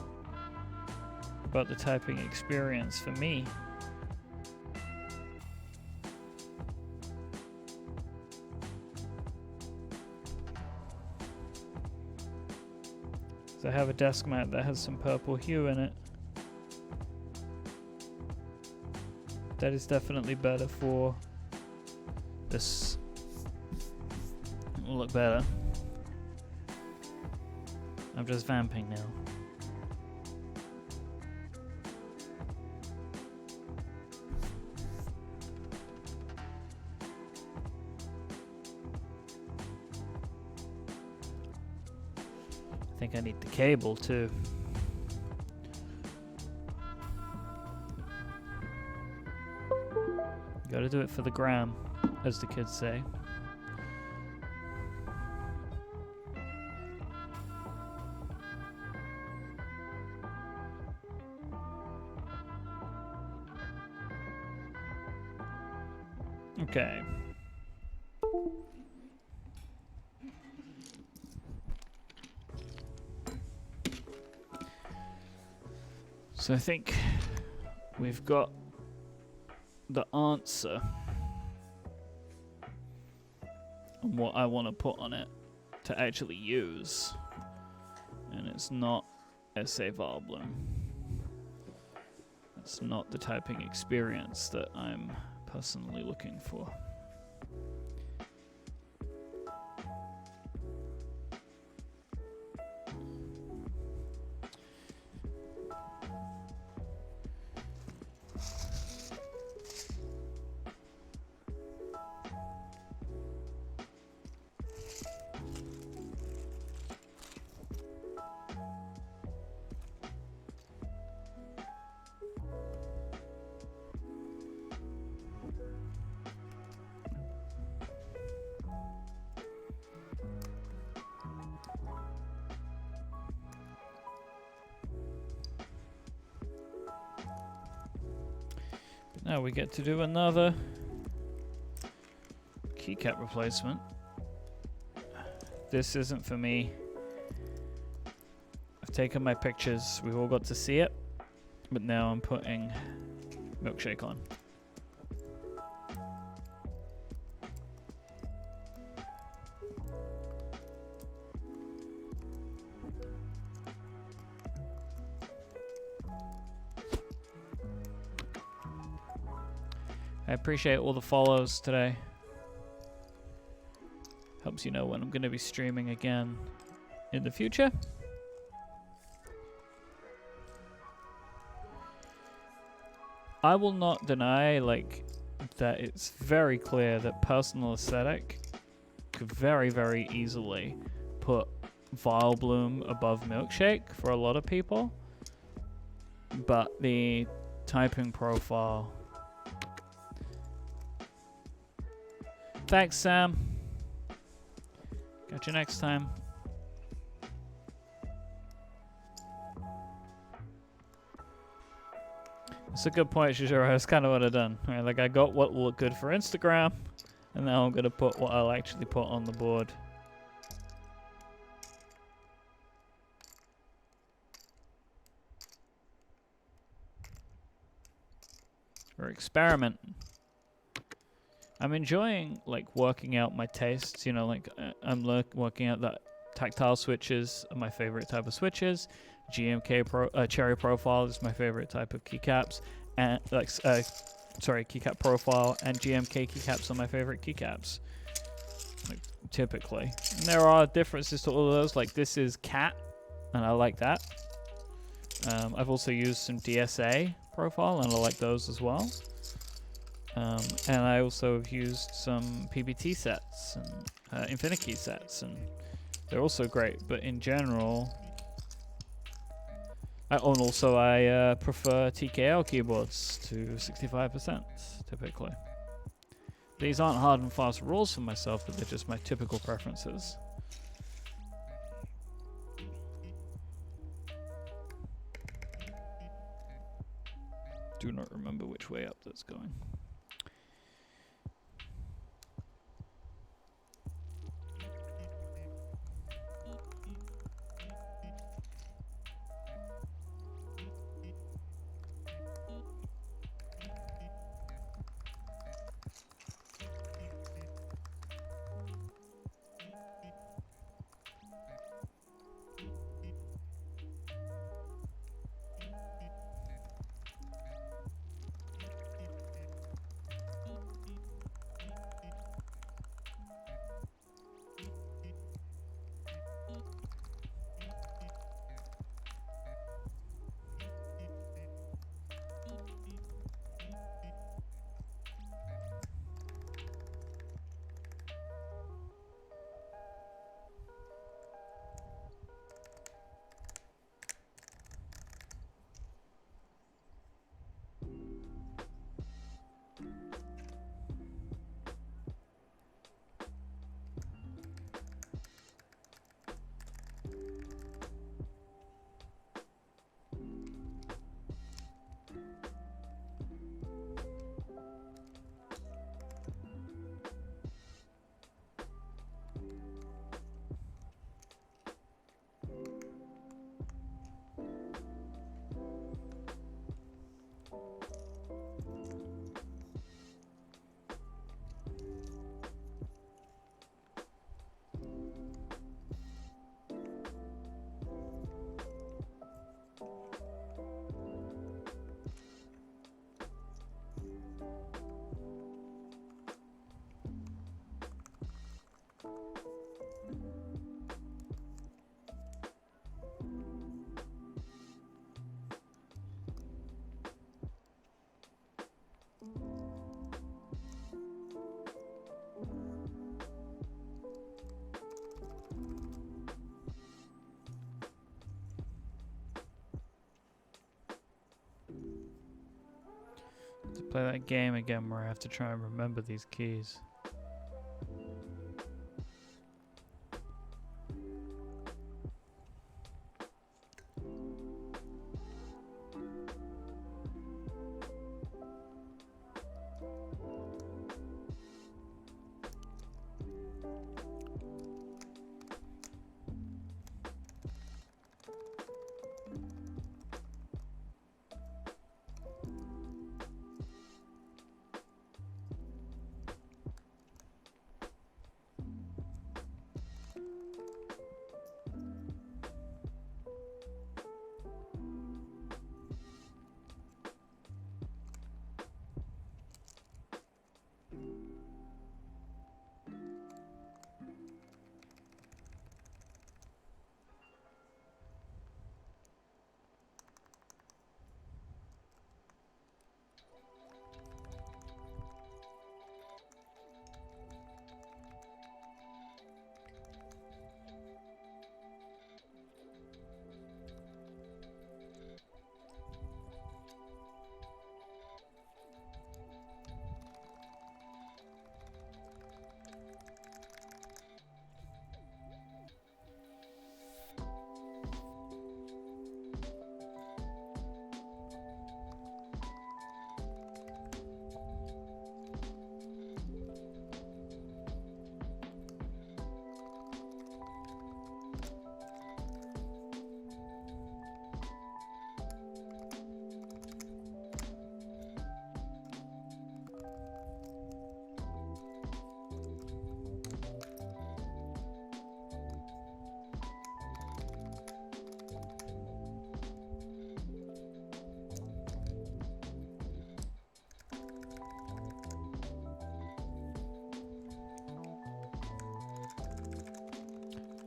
about the typing experience for me. So I have a desk mat that has some purple hue in it. That is definitely better for this. It will look better. I'm just vamping now. I think I need the cable too. Gotta do it for the gram, as the kids say. Okay. So I think we've got the answer on what I want to put on it to actually use. And it's not essay Varblen. It's not the typing experience that I'm personally looking for. Now we get to do another keycap replacement. This isn't for me. I've taken my pictures. We've all got to see it. But now I'm putting milkshake on. I appreciate all the follows today. Helps you know when I'm going to be streaming again in the future. I will not deny, like, that it's very clear that personal aesthetic could very, very easily put Vile Bloom above Milkshake for a lot of people. But the typing profile... Thanks, Sam. Catch you next time. It's a good point, Shishiro. That's kind of what I've done. Right, like, I got what will look good for Instagram, and now I'm going to put what I'll actually put on the board. Or experiment. I'm enjoying, like, working out my tastes, you know, like, I'm working out that tactile switches are my favorite type of switches. Cherry profile is my favorite type of keycaps, and, like, keycap profile, and GMK keycaps are my favorite keycaps, like, typically. And there are differences to all of those, like, this is cat, and I like that. I've also used some DSA profile, and I like those as well. And I also have used some PBT sets and Infinity sets, and they're also great. But in general, I prefer TKL keyboards to 65% typically. These aren't hard and fast rules for myself, but they're just my typical preferences. Do not remember which way up that's going. To play that game again where I have to try and remember these keys.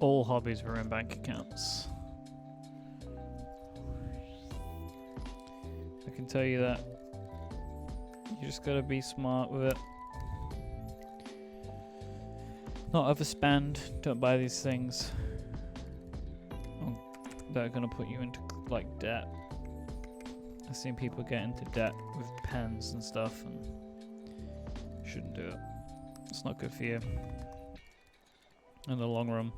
all hobbies ruin bank accounts. I can tell you that. You just gotta be smart with it. Not overspend. Don't buy these things that are gonna put you into like debt. I've seen people get into debt with pens and stuff, and shouldn't do it. It's not good for you in the long run.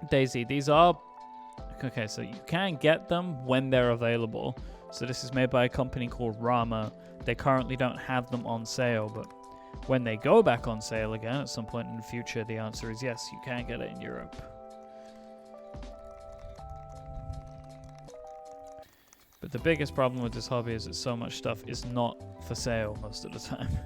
Daisy, these are okay, so you can get them when they're available. So this is made by a company called Rama. They currently don't have them on sale, but when they go back on sale again at some point in the future, the answer is yes, you can get it in Europe. But the biggest problem with this hobby is that so much stuff is not for sale most of the time.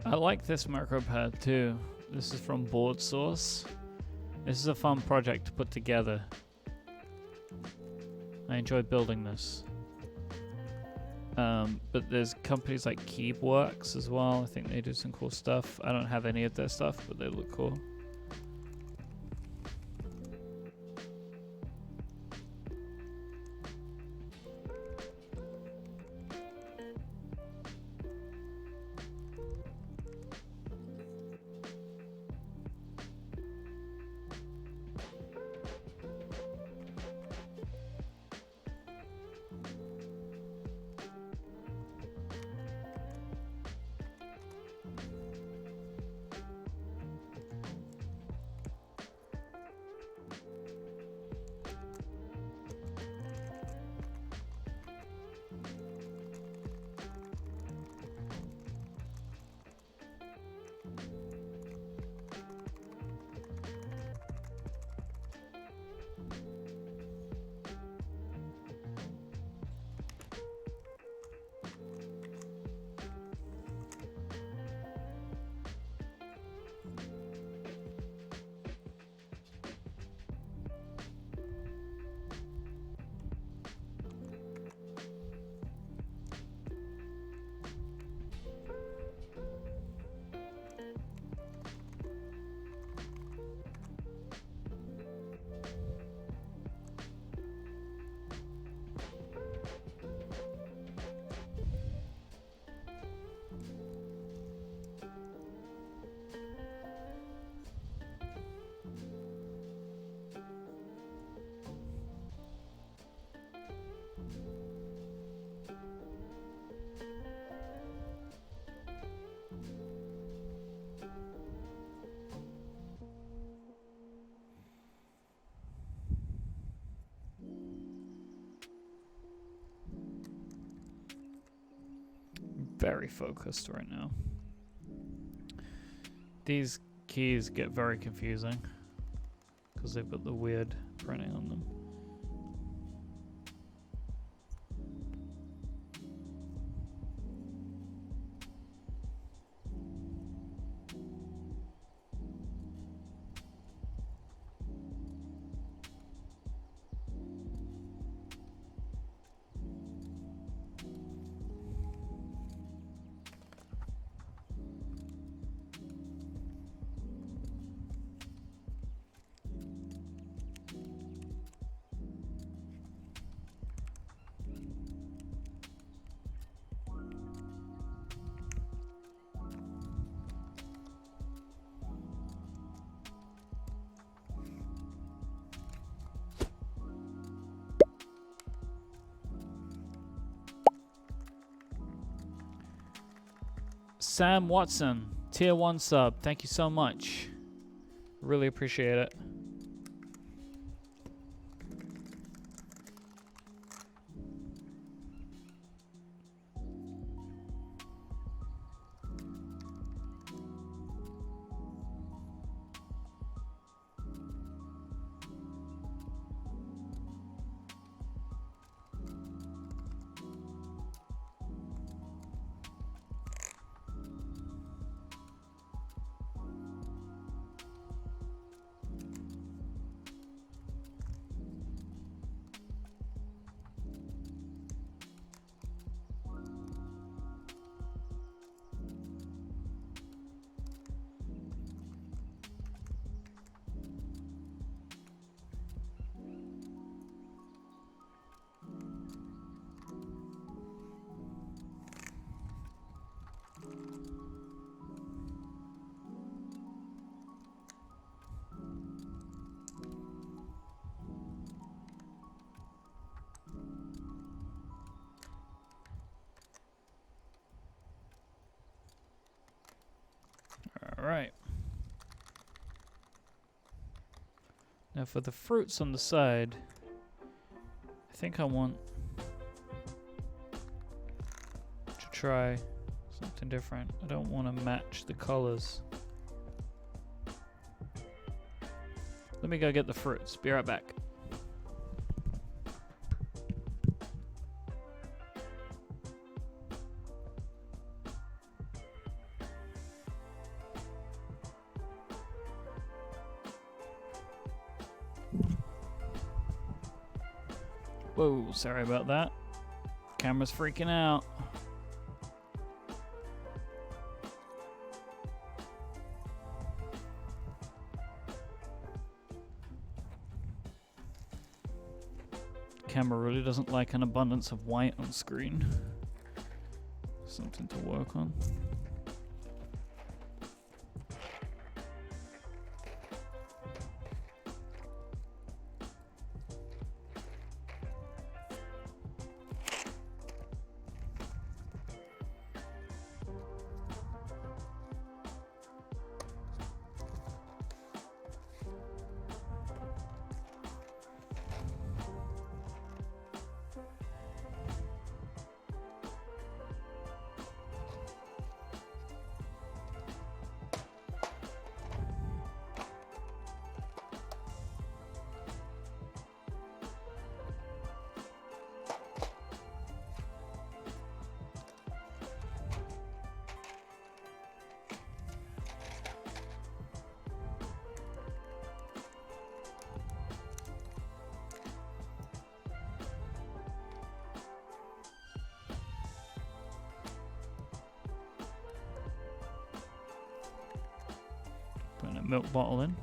I like this macro pad too. This is from Board Source. This is a fun project to put together. I enjoyed building this. But there's companies like Keepworks as well. I think they do some cool stuff. I don't have any of their stuff, but they look cool. Very focused right now. These keys get very confusing because they've got the weird printing on them. Sam Watson, tier 1 sub. Thank you so much. Really appreciate it. All right. Now for the fruits on the side, I think I want to try something different. I don't want to match the colors. Let me go get the fruits. Be right back. Whoa, sorry about that. Camera's freaking out. Camera really doesn't like an abundance of white on screen. Something to work on. Putting a milk bottle in.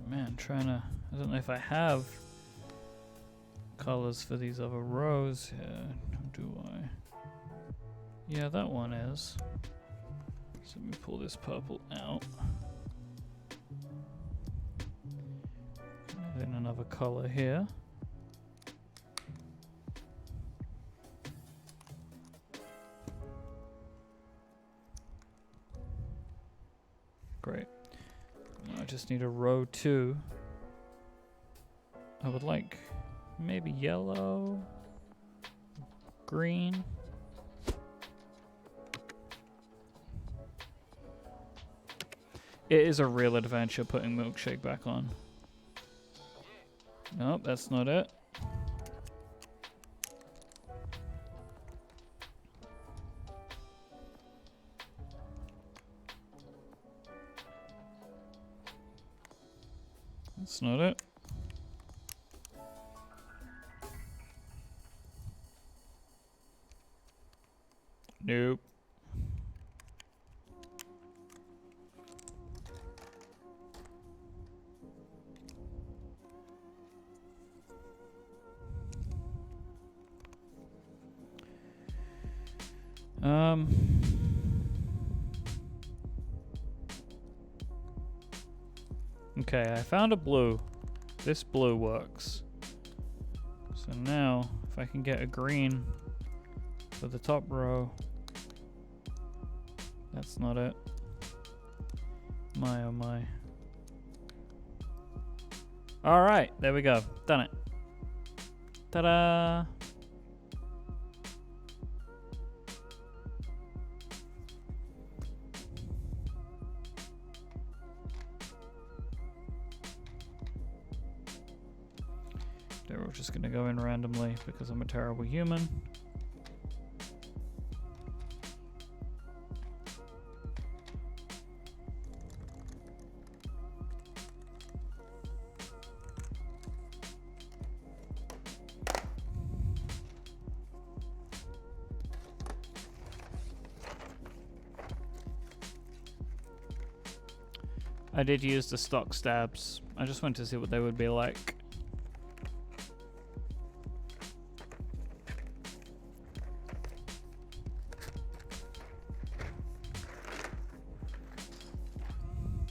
Man, I don't know if I have colors for these other rows here. Do I? Yeah, that one is. So let me pull this purple out. And then another color here. Great. I just need a row 2. I would like maybe yellow, green. It is a real adventure putting Milkshake back on. Nope, that's not it. That's not it. Nope. Okay, I found a blue. This blue works. So now, if I can get a green for the top row. That's not it. My oh my. Alright, there we go. Done it. Ta-da! They're all just gonna go in randomly because I'm a terrible human. I did use the stock stabs. I just wanted to see what they would be like.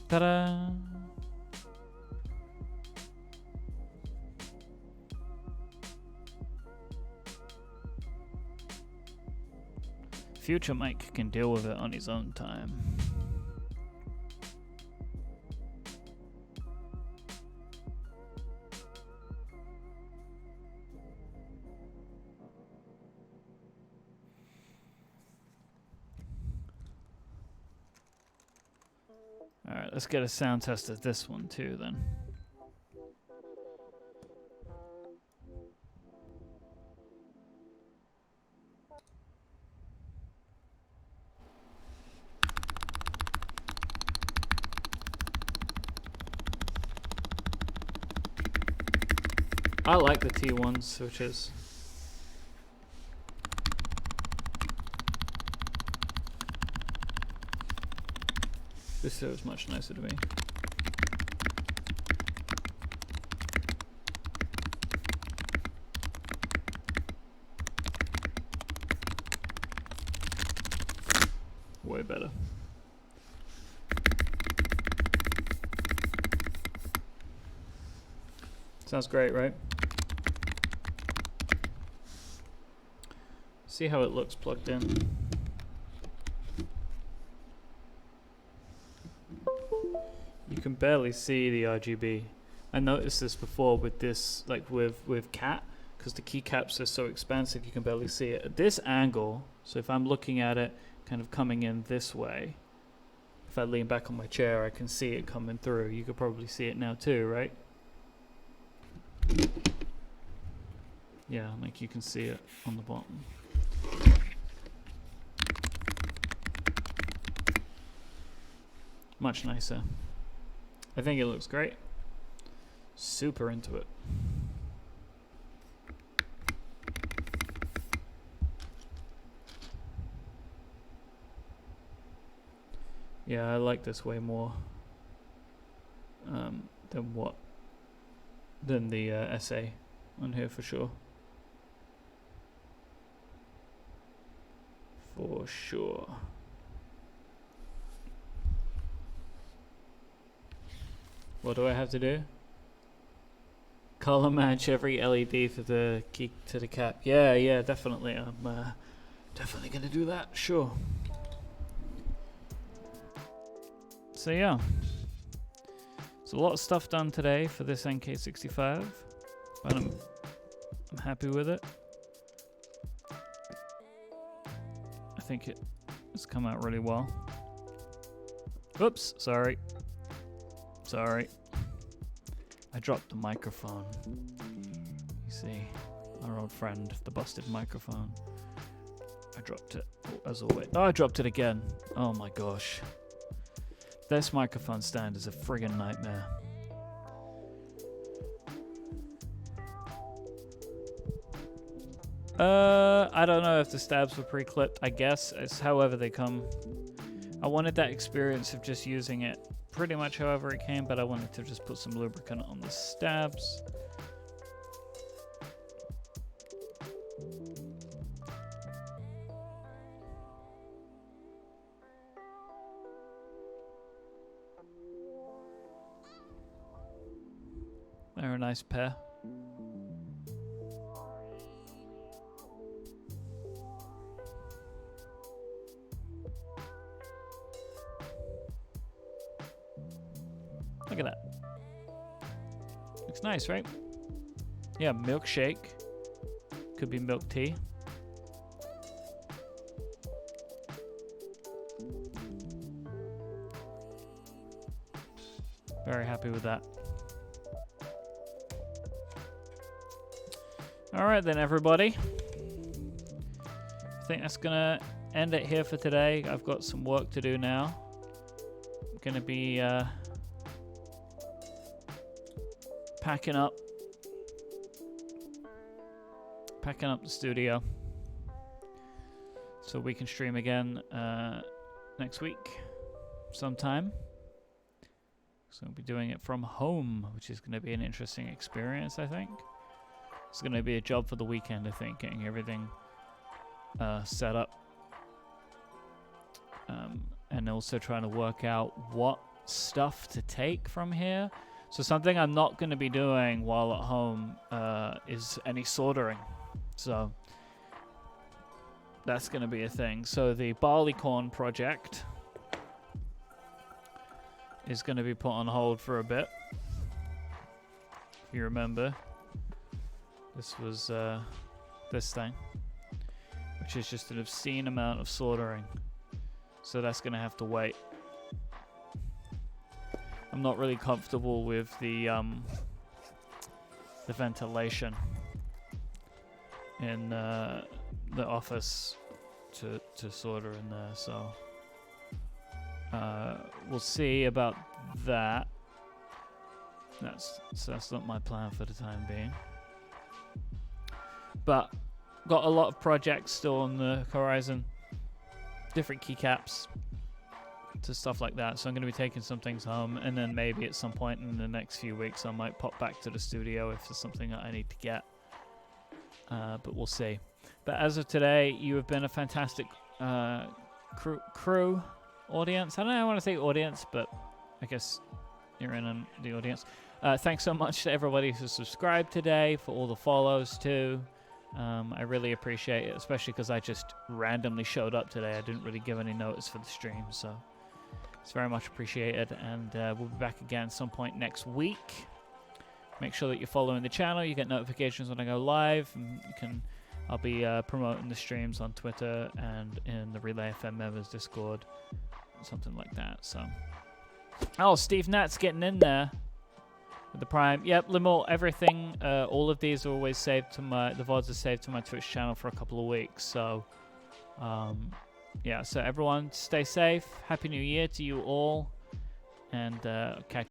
Ta-da! Future Mike can deal with it on his own time. Alright, let's get a sound test of this one too then. I like the T1 switches. This feels much nicer to me. Way better. Sounds great, right? See how it looks plugged in. You can barely see the RGB. I noticed this before with this, like with Cat, because the keycaps are so expansive you can barely see it. At this angle, so if I'm looking at it kind of coming in this way, if I lean back on my chair, I can see it coming through. You could probably see it now too, right? Yeah, like you can see it on the bottom. Much nicer. I think it looks great. Super into it. Yeah, I like this way more than the SA on here for sure. For sure. What do I have to do? Color match every LED for the key to the cap. Yeah, definitely. I'm definitely gonna do that. Sure. So yeah, there's a lot of stuff done today for this NK65, but I'm happy with it. I think it's come out really well. Oops, sorry. I dropped the microphone. You see, our old friend, the busted microphone. I dropped it as always. Oh, I dropped it again. Oh my gosh. This microphone stand is a friggin' nightmare. I don't know if the stabs were pre-clipped. I guess it's however they come. I wanted that experience of just using it pretty much however it came, but I wanted to just put some lubricant on the stabs. They're a nice pair. Look at that. Looks nice, right? Yeah, milkshake. Could be milk tea. Very happy with that. Alright then, everybody. I think that's gonna end it here for today. I've got some work to do now. I'm gonna be packing up the studio so we can stream again next week sometime. So I'll be doing it from home, which is going to be an interesting experience, I think. It's going to be a job for the weekend, I think, getting everything set up. And also trying to work out what stuff to take from here. So something I'm not going to be doing while at home is any soldering. So that's going to be a thing. So the barleycorn project is going to be put on hold for a bit. If you remember, this was this thing, which is just an obscene amount of soldering. So that's going to have to wait. I'm not really comfortable with the ventilation in the office to solder in there, so we'll see about that. That's not my plan for the time being. But got a lot of projects still on the horizon, different keycaps to stuff like that, so I'm going to be taking some things home, and then maybe at some point in the next few weeks I might pop back to the studio if there's something that I need to get, but we'll see. But as of today, you have been a fantastic crew audience. I don't know, I want to say audience, but I guess you're in the audience. Thanks so much to everybody who subscribed today, for all the follows too. I really appreciate it, especially because I just randomly showed up today. I didn't really give any notice for the stream, so it's very much appreciated. And we'll be back again at some point next week. Make sure that you're following the channel. You get notifications when I go live. And I'll be promoting the streams on Twitter and in the Relay FM members Discord, something like that. So, oh, Steve Nat's getting in there with the Prime. Yep, Limmel, everything, all of these are always saved to the VODs are saved to my Twitch channel for a couple of weeks. So, yeah, so everyone stay safe. Happy New Year to you all. And catch